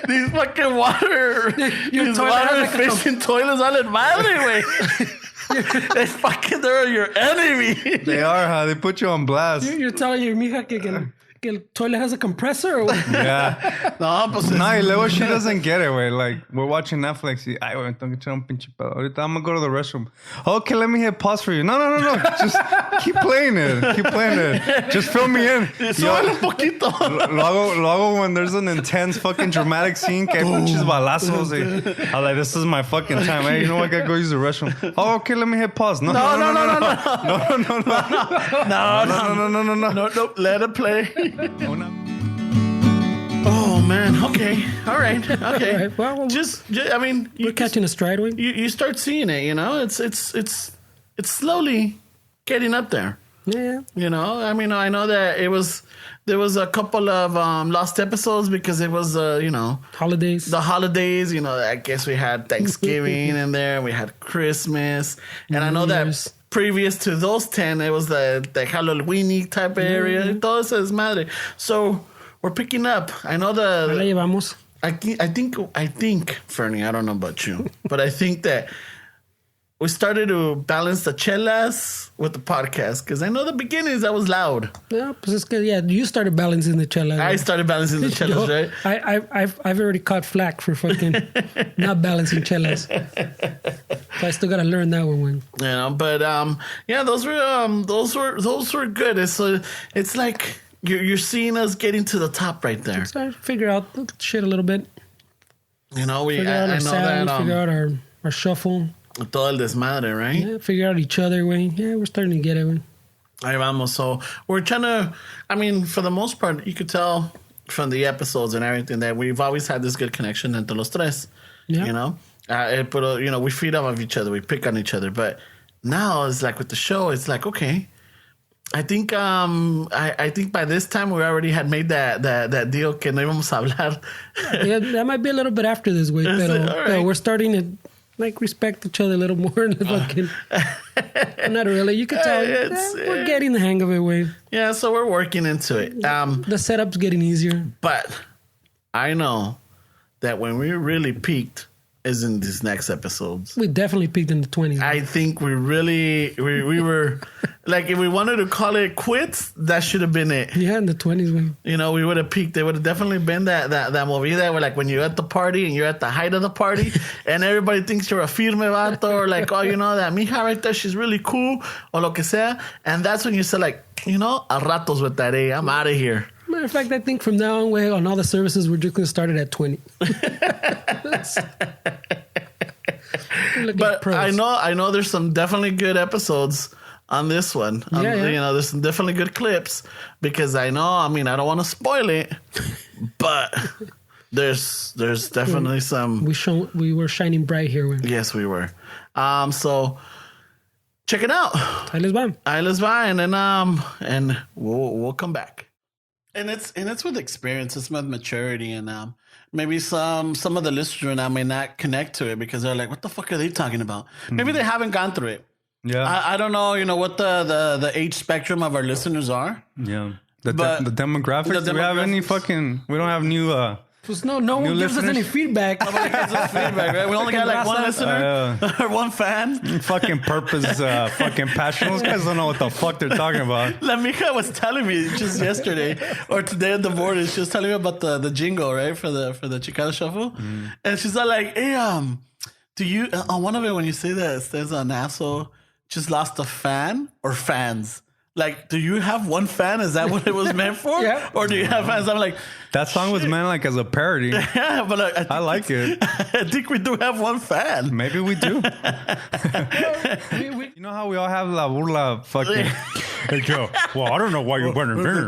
Speaker 10: These fucking water. These water efficient toilets on el madre, güey. They're your enemy.
Speaker 9: They are, huh? They put you on blast.
Speaker 8: You're telling your mija que el toilet has a compressor or what?
Speaker 9: Yeah.
Speaker 10: No, pues
Speaker 9: no, y luego she doesn't get it, güey. Like, we're watching Netflix. Y, ay, güey, tengo que echar un pinche pedo. Ahorita I'm gonna go to the restroom. Okay, let me hit pause for you. No. Just keep playing it. Just fill me in.
Speaker 10: Súbele un poquito.
Speaker 9: Lo hago when there's an intense fucking dramatic scene que hay pinches balazos. I'm like, this is my fucking time. Hey, you know what? I gotta go use the restroom. Oh, okay, let me hit pause. No.
Speaker 10: No. Let it play. Oh man. Okay. All right. Okay.
Speaker 8: All right. Well,
Speaker 10: just I mean,
Speaker 8: we're catching a stride.
Speaker 10: You start seeing it. You know, it's slowly getting up there.
Speaker 8: Yeah.
Speaker 10: You know, I mean, I know that there was a couple of lost episodes because it was
Speaker 8: holidays.
Speaker 10: The holidays. You know, I guess we had Thanksgiving in there. We had Christmas, and I know that. Previous to those 10, it was the Halloween type of area. Todo eso es madre. So we're picking up. I know
Speaker 8: la llevamos.
Speaker 10: I think, Fernie, I don't know about you, but I think that we started to balance the chelas with the podcast because I know the beginnings I was loud.
Speaker 8: Yeah, pues es que you started balancing the chelas.
Speaker 10: I started balancing the chelas, right?
Speaker 8: I've already caught flack for fucking not balancing chelas. So I still gotta learn that one.
Speaker 10: You know, but yeah, those were good. It's like you're seeing us getting to the top right there.
Speaker 8: So I figure out shit a little bit.
Speaker 10: You know,
Speaker 8: I know that figure out our shuffle.
Speaker 10: Todo el desmadre, right?
Speaker 8: Yeah, figure out each other, güey. Yeah, we're starting to get it, güey.
Speaker 10: Ahí vamos. So we're trying to, I mean, for the most part, you could tell from the episodes and everything that we've always had this good connection entre los tres. Yeah. You know? But, you know, we feed off of each other. We pick on each other. But now it's like with the show, it's like, okay. I think I think by this time we already had made that deal que no íbamos a hablar.
Speaker 8: Yeah, that might be a little bit after this, güey. Pero we're starting to like respect each other a little more. Fucking, not really. You could tell we're getting the hang of it, way.
Speaker 10: Yeah, so we're working into it.
Speaker 8: The setup's getting easier.
Speaker 10: But I know that when we really peaked is in these next episodes.
Speaker 8: We definitely peaked in the 20s.
Speaker 10: I think we were like, if we wanted to call it quits, that should have been it.
Speaker 8: Yeah, in the 20s, man.
Speaker 10: You know, we would have peaked. It would have definitely been that movida where, like, when you're at the party and you're at the height of the party and everybody thinks you're a firme vato, or like, oh, you know, that mija right there, she's really cool, or lo que sea. And that's when you say, like, you know, a ratos with that, I'm out of here.
Speaker 8: Matter of fact, I think from now on all the services, we're just going to start it at 20.
Speaker 10: But I know there's some definitely good episodes on this one.
Speaker 8: Yeah.
Speaker 10: You know, there's some definitely good clips because I don't want to spoil it, but there's definitely some.
Speaker 8: We were shining bright here.
Speaker 10: Yes, we were. So check it out.
Speaker 8: Ahí les va.
Speaker 10: And then and we'll come back. And it's with experience, it's with maturity, and maybe some of the listeners now may not connect to it because they're like, what the fuck are they talking about? Maybe they haven't gone through it.
Speaker 9: Yeah.
Speaker 10: I don't know, you know, what the age spectrum of our listeners are.
Speaker 9: Yeah. The demographics. Do we have any fucking? We don't have new.
Speaker 8: Pues no one gives us any feedback.
Speaker 1: Nobody gives us feedback, right? We only got like one listener or one fan.
Speaker 9: Fucking purpose, fucking passion. Those guys don't know what the fuck they're talking about.
Speaker 1: La mija was telling me just yesterday or today in the morning. She was telling me about the jingle, right, for the Chicano Shuffle, and she's all like, "Hey, do you on one of it when you say that it says an asshole just lost a fan or fans?" Like, do you have one fan? Is that what it was meant for?
Speaker 8: Yeah.
Speaker 1: Or do you have fans? I'm like,
Speaker 9: that song was meant like as a parody.
Speaker 1: Yeah, but
Speaker 9: I like it.
Speaker 1: I think we do have one fan.
Speaker 9: Maybe we do. You know how we all have la burla fucking. Hey Joe, well, I don't know why you went in there.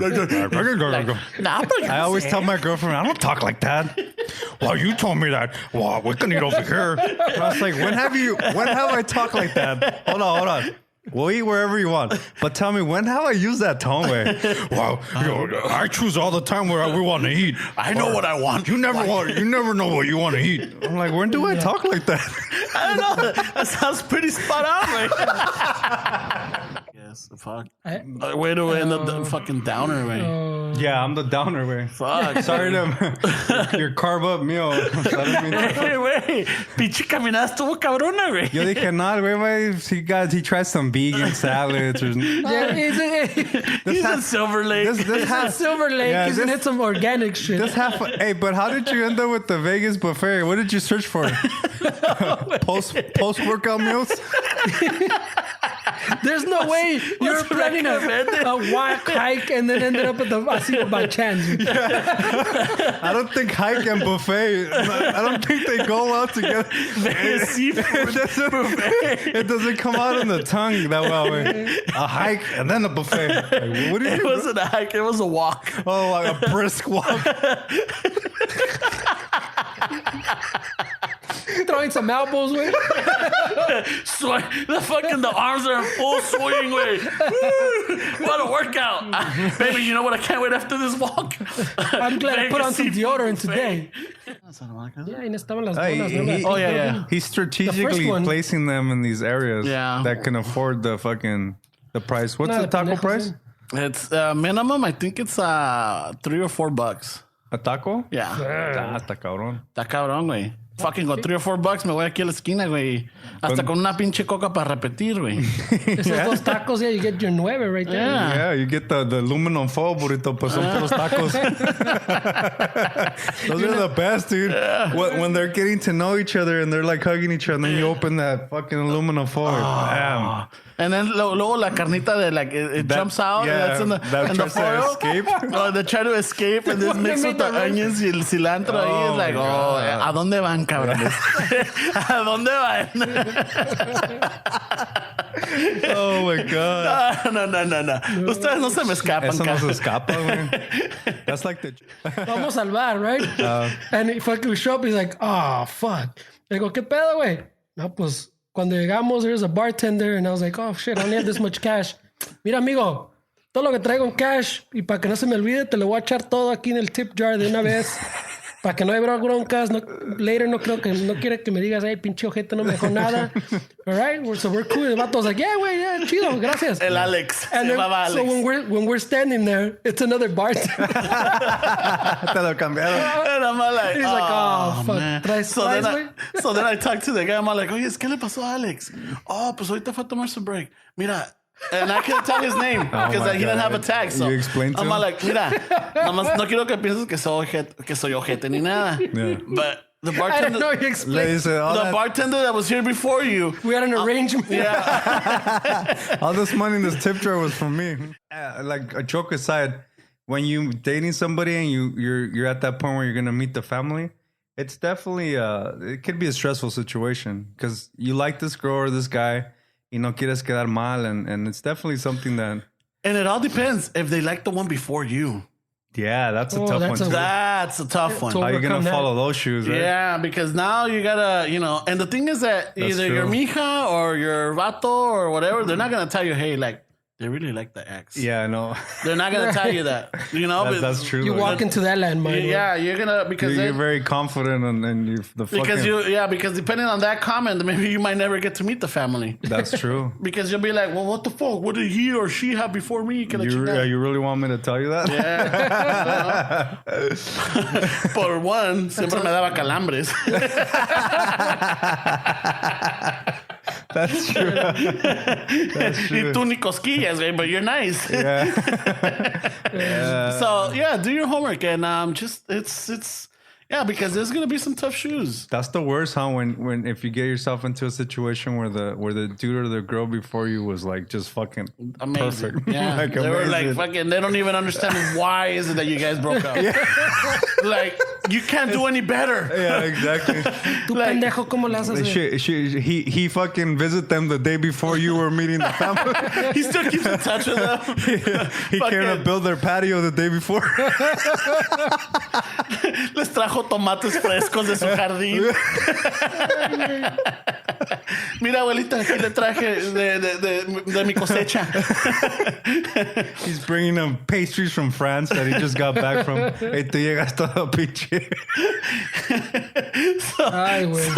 Speaker 9: I always tell my girlfriend, I don't talk like that. Well, you told me that. Well, we can eat over here. And I was like, when have I talked like that? Hold on. We'll eat wherever you want. But tell me, when have I used that tone way? Well, I choose all the time where we want to eat.
Speaker 1: I know what I want.
Speaker 9: You never know what you want to eat. I'm like, when do I talk like that?
Speaker 1: I don't know. That sounds pretty spot on, right? Yes, fuck. Way to end up the fucking downer way.
Speaker 9: Yeah, I'm the downer way.
Speaker 1: Fuck.
Speaker 9: Sorry to your carb up meal.
Speaker 1: Güey, pinche caminada estuvo cabrona, güey.
Speaker 9: Yo dije, nah, güey, he tried some vegan salads. Or,
Speaker 8: Yeah,
Speaker 1: He's in Silver Lake.
Speaker 8: He's Silver Lake.
Speaker 9: Yeah,
Speaker 8: He's gonna hit some organic shit.
Speaker 9: Hey, but how did you end up with the Vegas buffet? What did you search for? Post workout meals?
Speaker 8: There's no way you were planning a walk, hike, and then ended up at the Asilo by chance.
Speaker 9: I don't think hike and buffet. I don't think they go out together. It doesn't come out in the tongue that well. A hike and then a buffet. Like, what did
Speaker 1: It wasn't a hike. It was a walk.
Speaker 9: Oh, like a brisk walk.
Speaker 8: Throwing some elbows, way.
Speaker 1: The arms are in full swing, way. What a workout. Baby, you know what? I can't wait after this walk.
Speaker 8: I'm glad I put on some deodorant today. Yeah, y estaban las donas.
Speaker 1: Yeah.
Speaker 9: He's strategically placing them in these areas that can afford the price. What's the taco price?
Speaker 1: It's minimum. I think it's $3 or $4.
Speaker 9: A taco?
Speaker 1: Yeah.
Speaker 9: Está cabrón.
Speaker 1: Está cabrón, güey. Fucking con $3 or $4 me voy aquí a la esquina, güey. Hasta con una pinche coca para repetir, güey.
Speaker 8: Esos dos tacos, you get your 9 right there.
Speaker 9: Yeah, you get the aluminum foil burrito, pues son puros tacos. Those are the best, dude. Yeah. When they're getting to know each other and they're like hugging each other, and then you open that fucking aluminum foil. Bam.
Speaker 1: And then luego la carnita de like it jumps out.
Speaker 9: Yeah,
Speaker 1: that's in the foil.
Speaker 9: Escape.
Speaker 1: Oh, they try to escape and this mix with the onions y el cilantro ahí. It's like, ¿a dónde van, cabrones? ¿A dónde van?
Speaker 9: Oh my God.
Speaker 1: No. Ustedes no se me escapan.
Speaker 9: Eso no se escapa, güey. That's like the...
Speaker 8: Vamos al bar, right? And we show up, he's like, oh, fuck. Le digo, ¿qué pedo, güey? No, pues... Cuando llegamos, there's a bartender, and I was like, oh, shit, I only have this much cash. Mira, amigo, todo lo que traigo en cash, y para que no se me olvide, te lo voy a echar todo aquí en el tip jar de una vez, para que no haya broncas. Later no quiere que me digas, hey, pinche ojete, no me dejó nada. All right? So we're cool. El vato was like, yeah, güey, yeah, chido, gracias.
Speaker 1: El Alex.
Speaker 8: And then, so when we're standing there, it's another bartender.
Speaker 9: Te lo cambiaron.
Speaker 1: And I'm like,
Speaker 8: he's like, oh, fuck.
Speaker 1: Man. So then I talked to the guy. I'm like, oye, ¿qué le pasó a Alex? Oh, pues ahorita fue a tomarse un break. Mira. And I couldn't tell his name because he didn't have a tag. So
Speaker 9: you explained to him?
Speaker 1: I'm like, mira, no quiero que pienses que soy ojete ni nada.
Speaker 9: Yeah.
Speaker 1: But the bartender,
Speaker 8: I didn't know you explained.
Speaker 1: The bartender that was here before you.
Speaker 8: We had an arrangement.
Speaker 1: Yeah.
Speaker 9: All this money in this tip jar was from me. Like a joke aside, when you dating somebody and you're at that point where you're gonna meet the family, it's definitely it could be a stressful situation because you like this girl or this guy. Y no quieres quedar mal, and it's definitely something that...
Speaker 1: And it all depends if they like the one before you.
Speaker 9: Yeah, that's a tough one.
Speaker 1: That's a tough one.
Speaker 9: How are you going to follow those shoes, right?
Speaker 1: Yeah, because now you got to, and the thing is that either your mija or your vato or whatever, they're not going to tell you, hey, like, They really like the X.
Speaker 9: Yeah, I know.
Speaker 1: They're not gonna tell you that. You know,
Speaker 9: That's true.
Speaker 8: You walk into that landmine.
Speaker 1: Yeah, you're gonna because
Speaker 9: You're very confident and you the fucking...
Speaker 1: because depending on that comment, maybe you might never get to meet the family.
Speaker 9: That's true.
Speaker 1: Because you'll be like, well, what the fuck? What did he or she have before me?
Speaker 9: You really want me to tell you that?
Speaker 1: Yeah. Por one, siempre me daba calambres.
Speaker 9: That's true. That's true.
Speaker 1: Y tú ni cosquillas, güey, but you're nice.
Speaker 9: Yeah.
Speaker 1: So yeah, do your homework and just it's because there's gonna be some tough shoes.
Speaker 9: That's the worst, huh? When if you get yourself into a situation where the dude or the girl before you was like just fucking
Speaker 1: Amazing.
Speaker 9: perfect.
Speaker 1: Yeah.
Speaker 9: Like
Speaker 1: they were like
Speaker 9: amazing.
Speaker 1: fucking. They don't even understand why is it that you guys broke up. Like you can't do any better.
Speaker 9: Yeah, exactly.
Speaker 8: Tu pendejo, ¿cómo le haces?
Speaker 9: He fucking visited them the day before you were meeting the family.
Speaker 1: He still keeps in touch with them.
Speaker 9: He came to build their patio the day before.
Speaker 1: Les trajo tomates frescos de su jardín. Mira, abuelita, aquí le traje de mi cosecha.
Speaker 9: He's bringing them pastries from France that he just got back from. Hey, tú llegas todo pinche.
Speaker 8: Ay, güey.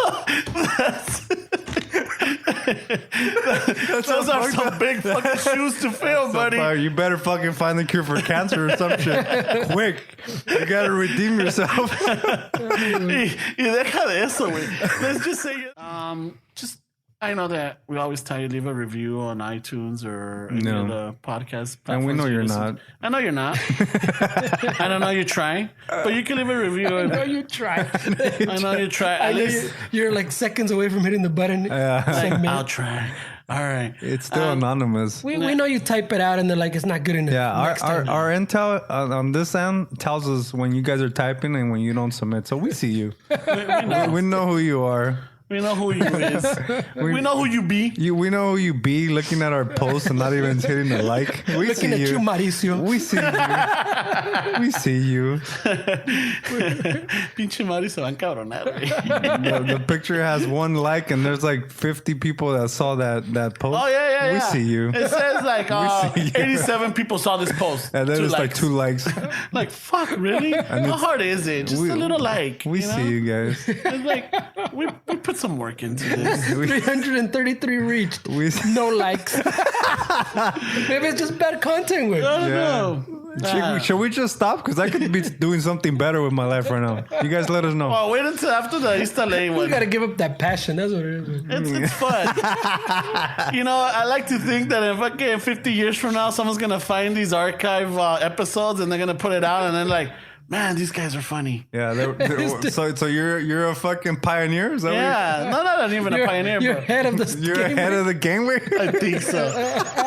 Speaker 1: Those are some big fucking shoes to fill, buddy.
Speaker 9: You better fucking find the cure for cancer or some shit. Quick. You gotta redeem yourself.
Speaker 1: Y deja de eso, güey. Let's just say, I know that we always tell you leave a review on iTunes or any of the podcast platforms.
Speaker 9: And we know you're not.
Speaker 1: I know you're not. I don't know you're trying, but you can leave a review.
Speaker 8: I know you try.
Speaker 1: I know you try.
Speaker 8: At least you're like seconds away from hitting the button.
Speaker 1: Like, I'll try. All right.
Speaker 9: It's still anonymous.
Speaker 8: We know you type it out and they're like, it's not good enough.
Speaker 9: Yeah, our intel on this end tells us when you guys are typing and when you don't submit. So we see you. We know who you are.
Speaker 1: We know who you is. We know who you be.
Speaker 9: We know who you be looking at our posts and not even hitting the like. We
Speaker 8: looking
Speaker 9: see
Speaker 8: at you, Mauricio.
Speaker 9: We see you. We see you.
Speaker 1: Pinche Mari se van cabronar, güey.
Speaker 9: The picture has one like and there's like 50 people that saw that post.
Speaker 1: Oh, yeah.
Speaker 9: We see you.
Speaker 1: It says like 87 people saw this post.
Speaker 9: And then it's like 2 likes.
Speaker 1: Like, fuck, really? How hard is it? Just a little like.
Speaker 9: We see you guys.
Speaker 1: It's like, we put some work into this.
Speaker 8: 333 reached. No likes. Maybe it's just bad content, güey.
Speaker 1: I don't know.
Speaker 9: Should we just stop? Because I could be doing something better with my life right now. You guys let us know.
Speaker 1: Well, wait until after the East LA one.
Speaker 8: You gotta give up that passion. That's what it is.
Speaker 1: It's fun. You know, I like to think that in fucking 50 years from now, someone's gonna find these archive episodes and they're gonna put it out and then like, man, these guys are funny.
Speaker 9: Yeah, so you're a fucking pioneer? Is that
Speaker 1: not even a pioneer.
Speaker 8: You're ahead of the game.
Speaker 9: You're ahead of the game, way?
Speaker 1: I think so.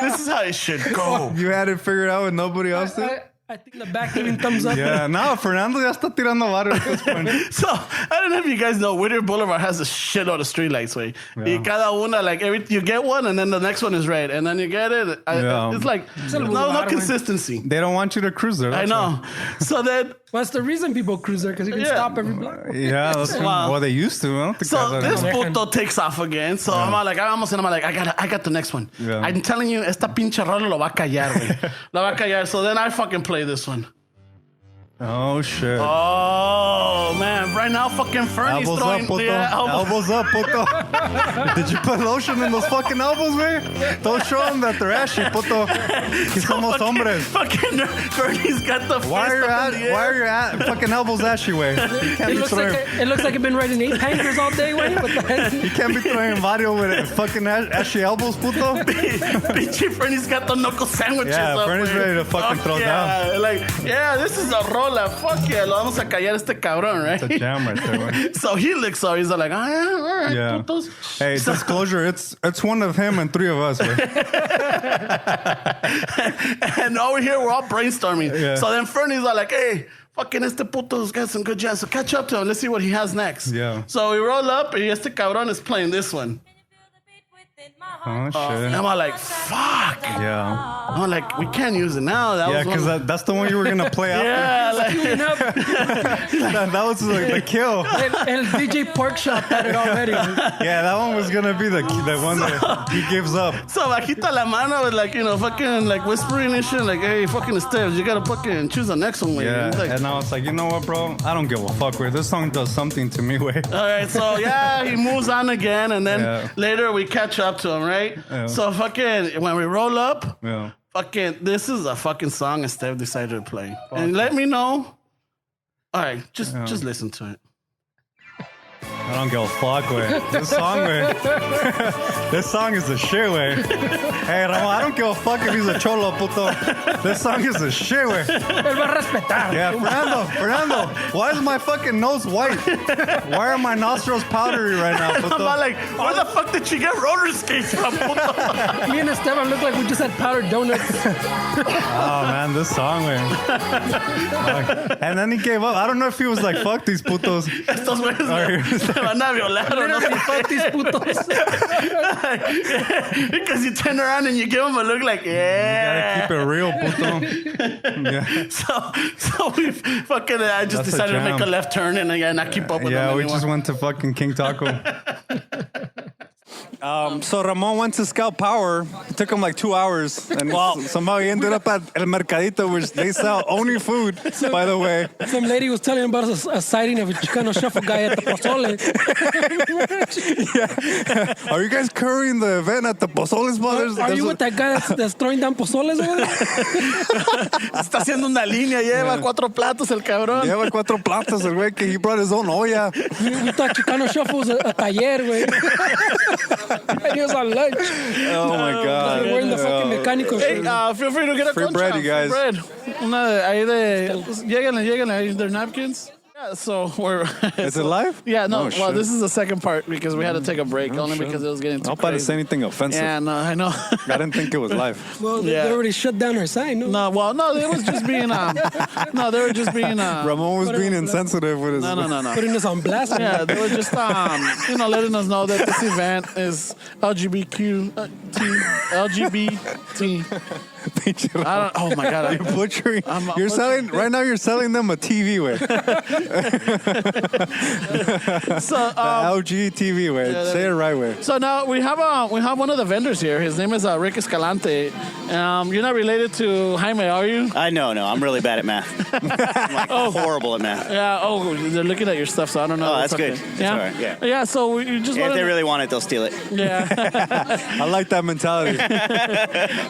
Speaker 1: This is how it should go.
Speaker 9: You had it figured out and nobody else did?
Speaker 8: I think the back giving thumbs up.
Speaker 9: Yeah, no, Fernando ya está tirando varo at this point.
Speaker 1: So, I don't know if you guys know, Whittier Boulevard has a shitload of streetlights, way. Y cada una, like, you get one and then the next one is red. And then you get it. It's like, no consistency.
Speaker 9: They don't want you to cruise there.
Speaker 1: I know. So then...
Speaker 8: What's the reason people cruise there? Because you can stop every block.
Speaker 9: Yeah, that's well, they used to. I don't think
Speaker 1: so this puto takes off again. So I'm like, I got the next one. Yeah. I'm telling you, esta pinche rola lo va a callar, güey. Lo va a callar. So then I fucking play this one.
Speaker 9: Oh, shit.
Speaker 1: Oh, man. Right now, fucking Fernie's
Speaker 9: elbows
Speaker 1: throwing...
Speaker 9: Up, puto.
Speaker 1: Elbows
Speaker 9: up, puto. Did you put lotion in those fucking elbows, man? Don't show them that they're ashy, puto. Que somos hombres.
Speaker 1: Fucking Fernie's got the
Speaker 9: why are your fucking elbows ashy, way?
Speaker 8: It looks like you've been riding 8 tankers all day, way.
Speaker 9: You can't be throwing Mario with fucking ashy elbows, puto.
Speaker 1: Bitchy Fernie's got the knuckle sandwiches up.
Speaker 9: Yeah, Fernie's ready to fucking throw down.
Speaker 1: Like, this is a roll. Fuck yeah, lo vamos a callar este cabrón, right?
Speaker 9: It's a jam right there, man.
Speaker 1: So he looks so he's like, all right,
Speaker 9: yeah.
Speaker 1: putos.
Speaker 9: Hey, disclosure, it's one of him and 3 of us, man.
Speaker 1: And over here we're all brainstorming. Yeah. So then Fernie's like, hey, fucking este puto's got some good jazz. So catch up to him. Let's see what he has next.
Speaker 9: Yeah.
Speaker 1: So we roll up and este cabrón is playing this one.
Speaker 9: Oh, shit.
Speaker 1: And I'm like, fuck.
Speaker 9: Yeah.
Speaker 1: I'm like, we can't use it now.
Speaker 9: Yeah, because that's the one you were going to play after.
Speaker 1: Yeah,
Speaker 9: that was like the kill.
Speaker 8: And DJ Pork Shop had it already.
Speaker 9: Yeah, that one was going to be the one that he gives up.
Speaker 1: So bajita la mano was like, fucking like whispering and shit. Like, hey, fucking Steves, you got to fucking choose the next one.
Speaker 9: Yeah,
Speaker 1: like,
Speaker 9: and I was like, you know what, bro? I don't give a fuck. Wait, this song does something to me. Wait.
Speaker 1: All right, so yeah, he moves on again, and then later we catch up to him, right?
Speaker 9: Yeah.
Speaker 1: So fucking when we roll up,
Speaker 9: Yeah.
Speaker 1: fucking this is a fucking song and Steph decided to play. And let me know. All right, just listen to it.
Speaker 9: I don't give a fuck, way. This song, way. This song is the shit, way. Hey, Ramon, I don't give a fuck if he's a cholo, puto. This song is the shit, way.
Speaker 8: Él va a respetar.
Speaker 9: Yeah, Fernando, why is my fucking nose white? Why are my nostrils powdery right now, puto?
Speaker 1: I'm like, where the fuck did you get roller skates from, puto?
Speaker 8: Me and Esteban look like we just had powdered donuts.
Speaker 9: Oh, man, this song, way. And then he gave up. I don't know if he was like, fuck these putos.
Speaker 1: Estos güeyes me van a violar o no.
Speaker 8: Fuck these putos.
Speaker 1: Because you turn around and you give them a look like, yeah.
Speaker 9: You gotta keep it real, puto. Yeah.
Speaker 1: So we fucking, I just decided to make a left turn and again, I keep up with them
Speaker 9: Yeah, we
Speaker 1: anymore.
Speaker 9: just went to fucking King Taco. So Ramon went to Scout Power. It took him like 2 hours. And somehow he ended up at El Mercadito, which they sell only food, by the way.
Speaker 8: Some lady was telling about a sighting of a Chicano shuffle guy at the Pozole.
Speaker 9: Yeah. Are you guys currying the event at the Pozole Brothers?
Speaker 8: Are you with that guy that's throwing down pozoles over there?
Speaker 1: Está haciendo una línea, lleva 4 platos el cabrón.
Speaker 9: Lleva 4 platos el güey que he brought his own olla.
Speaker 8: We thought Chicano shuffle was a taller, güey. And he was on lunch.
Speaker 9: Oh my God.
Speaker 8: Wearing the fucking mecánico
Speaker 1: Hey,
Speaker 8: shirt.
Speaker 1: feel free to get a
Speaker 9: Free
Speaker 1: concha.
Speaker 9: bread, you guys.
Speaker 1: Free bread. Una de, ahí de, lléguenle, ahí their napkins. Yeah, so we're...
Speaker 9: Is it live?
Speaker 1: Yeah, no,
Speaker 9: Oh,
Speaker 1: well,
Speaker 9: shit.
Speaker 1: this is the second part because we had to take a break only because it was getting too
Speaker 9: I'm about to
Speaker 1: crazy.
Speaker 9: say anything offensive.
Speaker 1: Yeah, no, I know.
Speaker 9: I didn't think it was live.
Speaker 8: Well, they already shut down our sign. No,
Speaker 1: No, it was just being, no, they were just being,
Speaker 9: Ramon was being insensitive with his...
Speaker 1: No.
Speaker 8: putting us on blast.
Speaker 1: Yeah, they were just, letting us know that this event is LGBT. I don't. Oh my God!
Speaker 9: You're butchering.
Speaker 1: I'm
Speaker 9: You're selling right now. You're selling them a TV way.
Speaker 1: So
Speaker 9: LG TV way. Say it right way.
Speaker 1: So now we have one of the vendors here. His name is Rick Escalante. You're not related to Jaime, are you?
Speaker 12: No. I'm really bad at math. I'm like horrible at math.
Speaker 1: Yeah. Oh, they're looking at your stuff, so I don't know.
Speaker 12: Oh, that's
Speaker 1: Okay.
Speaker 12: good. That's
Speaker 1: Yeah.
Speaker 12: all right, yeah.
Speaker 1: Yeah. So you just
Speaker 12: Yeah, if
Speaker 1: wanted
Speaker 12: they
Speaker 1: to-
Speaker 12: really want it, they'll steal it.
Speaker 1: Yeah.
Speaker 9: I like that mentality.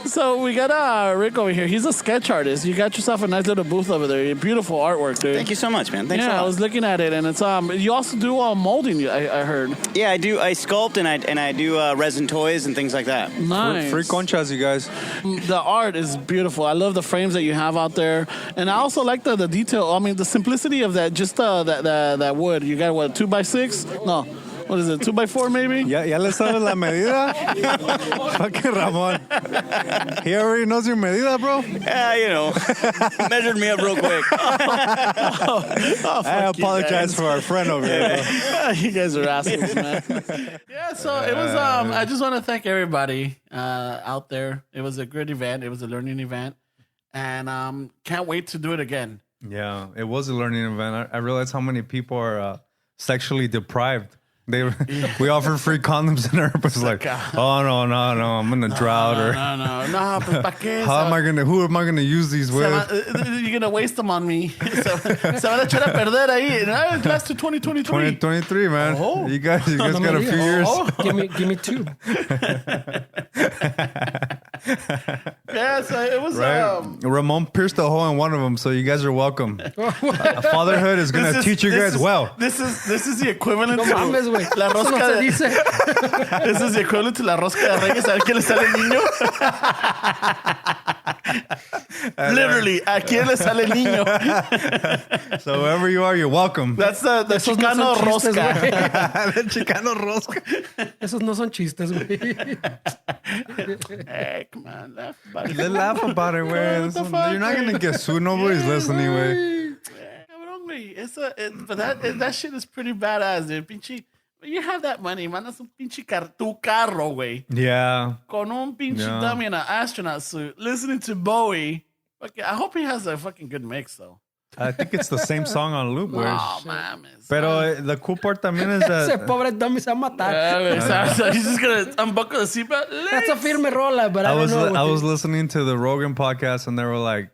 Speaker 1: So we got Rick over here. He's a sketch artist. You got yourself a nice little booth over there. Beautiful artwork, dude.
Speaker 12: Thank you so much, man. Thanks a
Speaker 1: Yeah,
Speaker 12: lot.
Speaker 1: I was looking at it, and it's you also do molding. I heard.
Speaker 12: Yeah, I do. I sculpt and I do resin toys and things like that.
Speaker 1: Nice.
Speaker 9: Free conchas, you guys.
Speaker 1: The art is beautiful. I love the frames that you have out there, and I also like the detail. I mean, the simplicity of that. Just that wood. You got what, 2x6? No. What is it, 2x4 maybe?
Speaker 9: Ya le sabes la medida? Fucking Ramon. He already knows your medida, bro.
Speaker 12: Yeah, measured me up real quick.
Speaker 9: I apologize for our friend over here, bro.
Speaker 1: You guys are assholes, man. Yeah, so it was. I just want to thank everybody out there. It was a good event. It was a learning event, and can't wait to do it again.
Speaker 9: Yeah, it was a learning event. I realized how many people are sexually deprived. We offer free condoms, and everybody's like, "Oh no, I'm in a drought." Or
Speaker 1: No, pues pa qué.
Speaker 9: who am I gonna use these with?
Speaker 1: You're gonna waste them on me. Se van a echar a perder ahí. No, it lasts to 2023.
Speaker 9: 2023, man. You guys got a few years.
Speaker 8: Give me 2.
Speaker 1: Yeah, so it was.
Speaker 9: Right. Ramon pierced a hole in one of them, so you guys are welcome. Fatherhood is gonna teach you guys well.
Speaker 1: This is the equivalent
Speaker 8: No
Speaker 1: to
Speaker 8: mames, güey.
Speaker 1: la
Speaker 8: Eso no
Speaker 1: rosca
Speaker 8: se
Speaker 1: de.
Speaker 8: dice.
Speaker 1: This is the equivalent to la rosca de Reyes. A ver quién le sale el niño. Literally, a quién le sale el niño.
Speaker 9: So wherever you are, you're welcome.
Speaker 1: That's the
Speaker 8: Esos no
Speaker 1: Chicano
Speaker 8: son chistes,
Speaker 1: rosca.
Speaker 8: güey.
Speaker 9: The Chicano rosca.
Speaker 8: Esos no son chistes, güey.
Speaker 1: Hey, come on, laugh about it.
Speaker 9: They laugh about it, way.
Speaker 1: What the fuck,
Speaker 9: You're not gonna
Speaker 1: güey?
Speaker 9: get sued. Nobody's listening, way.
Speaker 1: Cabrón, güey. But that shit is pretty badass, dude. Pinche. You have that money, mandas un pinche tu carro, güey.
Speaker 9: Yeah.
Speaker 1: Con un pinche dummy in an astronaut suit, listening to Bowie. Okay, I hope he has a fucking good mix, though.
Speaker 9: I think it's the same song on loop.
Speaker 1: Oh, mames.
Speaker 9: Pero the cool part también is
Speaker 8: Ese
Speaker 9: that...
Speaker 8: pobre dummy se va a matar.
Speaker 1: So he's just gonna unbuckle the seatbelt.
Speaker 8: That's a firme rola, but I
Speaker 9: was listening to the Rogan podcast and they were like,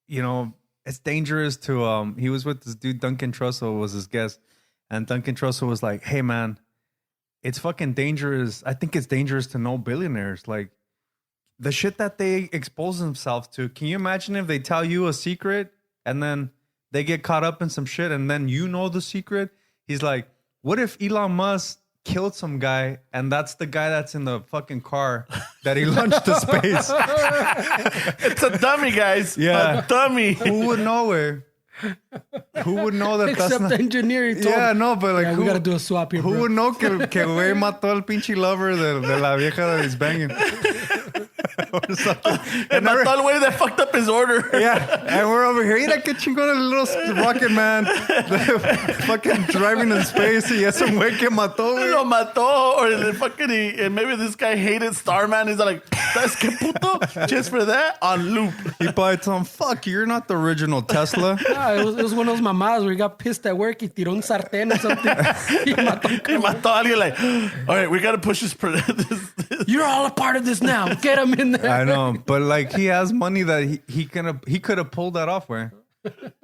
Speaker 9: you know, it's dangerous to... he was with this dude, Duncan Trussell was his guest. And Duncan Trussell was like, hey, man, it's fucking dangerous. I think it's dangerous to know billionaires. Like, the shit that they expose themselves to. Can you imagine if they tell you a secret and then they get caught up in some shit and then you know the secret? He's like, what if Elon Musk killed some guy and that's the guy that's in the fucking car that he launched to space?
Speaker 1: It's a dummy, guys.
Speaker 9: Yeah.
Speaker 1: A dummy.
Speaker 9: Who would know it? Who would know that
Speaker 8: Except
Speaker 9: that's not...
Speaker 8: the engineer. He told
Speaker 9: Yeah, no, but like...
Speaker 8: we gotta do a swap here,
Speaker 9: Who
Speaker 8: bro.
Speaker 9: would know que güey mató al pinche lover de la vieja that he's banging? Or something.
Speaker 1: And mató al güey that fucked up his order.
Speaker 9: Yeah, and we're over here. Mira que chingón el little rocket man. Fucking driving in space. Y es un güey que mató, güey.
Speaker 1: Lo mató. Or the fucking... and maybe this guy hated Starman. He's like, ¿sabes qué puto? Just for that, on loop.
Speaker 9: He probably told him, fuck, you're not the original Tesla.
Speaker 8: It was one of those mamadas where he got pissed at work. He tiró un sartén or something. He
Speaker 1: mató a alguien like, all right, we gotta push this.
Speaker 8: You're all a part of this now. Get him in there.
Speaker 9: I know, but like he has money that he could have pulled that off, where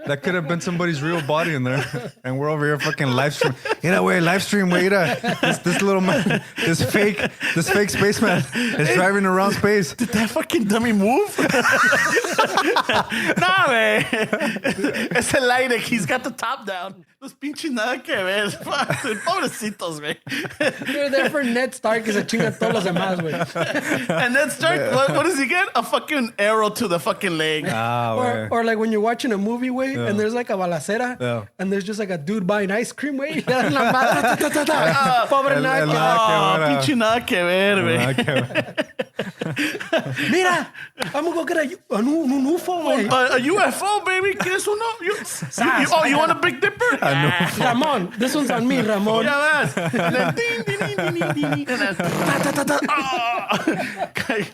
Speaker 9: that could have been somebody's real body in there, and we're over here fucking live stream. Live stream, this little man, this fake spaceman is driving around space.
Speaker 1: Did that fucking dummy move? Nah, man. Es el aire. He's got the top down. Los pinches nada que ver. Fuck, dude. Pobrecitos, güey.
Speaker 8: You're there for Ned Stark que se chinga todos los demás, güey.
Speaker 1: And Ned Stark, what does he get? A fucking arrow to the fucking leg.
Speaker 8: Or like when you're watching a movie, way, and there's like a balacera, and there's just like a dude buying ice cream, way. Pobre
Speaker 1: naca. Pinche nada que ver, güey.
Speaker 8: Mira, I'm gonna go get un UFO, güey.
Speaker 1: A UFO, baby. ¿Quieres uno? You want a Big Dipper?
Speaker 8: Ramon, this one's on me, Ramon.
Speaker 1: Ya ves. And then ding, ding, ding, ding, ding.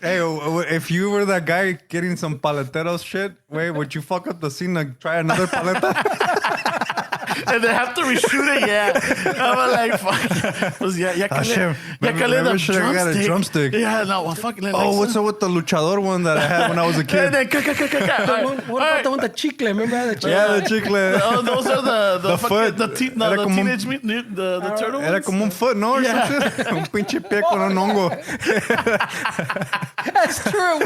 Speaker 9: Hey, if you were that guy getting some paleteros shit, wait, would you fuck up the scene and try another paleta?
Speaker 1: And they have to reshoot it, yeah. I'm like, fuck.
Speaker 9: Maybe should have got a drumstick.
Speaker 1: Yeah, no, well, fucking.
Speaker 9: What's up with the luchador one that I had when I was a kid?
Speaker 8: What about the chicle? Remember the chicle?
Speaker 9: Yeah, the chicle.
Speaker 1: Oh, those are the
Speaker 9: foot.
Speaker 1: The teenage the turtle ones.
Speaker 9: Era como un foot, no? Or some shit. Un pinche pie con un hongo.
Speaker 8: That's true.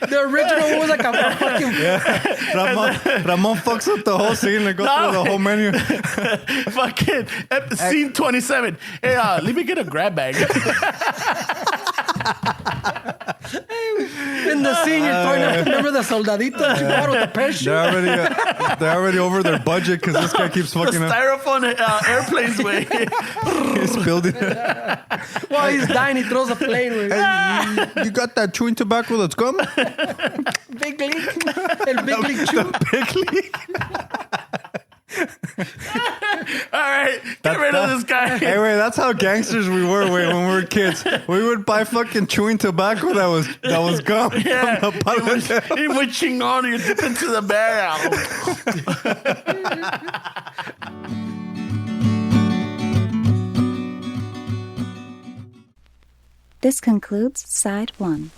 Speaker 8: The original one was like a fucking...
Speaker 9: Yeah. Ramon fucks up the whole scene and goes through the whole menu.
Speaker 1: Fucking scene 27. Hey, let me get a grab bag.
Speaker 8: In the scene, you're throwing up. Remember the soldadito you bought with the parachute?
Speaker 9: They're already over their budget because this guy keeps fucking
Speaker 1: the styrofoam airplanes, way.
Speaker 9: He's building.
Speaker 8: While he's dying, he throws a plane.
Speaker 9: Hey, you got that chewing tobacco that's gum?
Speaker 8: Big league. El big league chew.
Speaker 9: The big league.
Speaker 1: All right, get rid of this guy.
Speaker 9: Hey, wait, that's how gangsters we were when we were kids. We would buy fucking chewing tobacco that was gum.
Speaker 1: Yeah, it would chingón. You dip into the barrel.
Speaker 13: This concludes Side 1.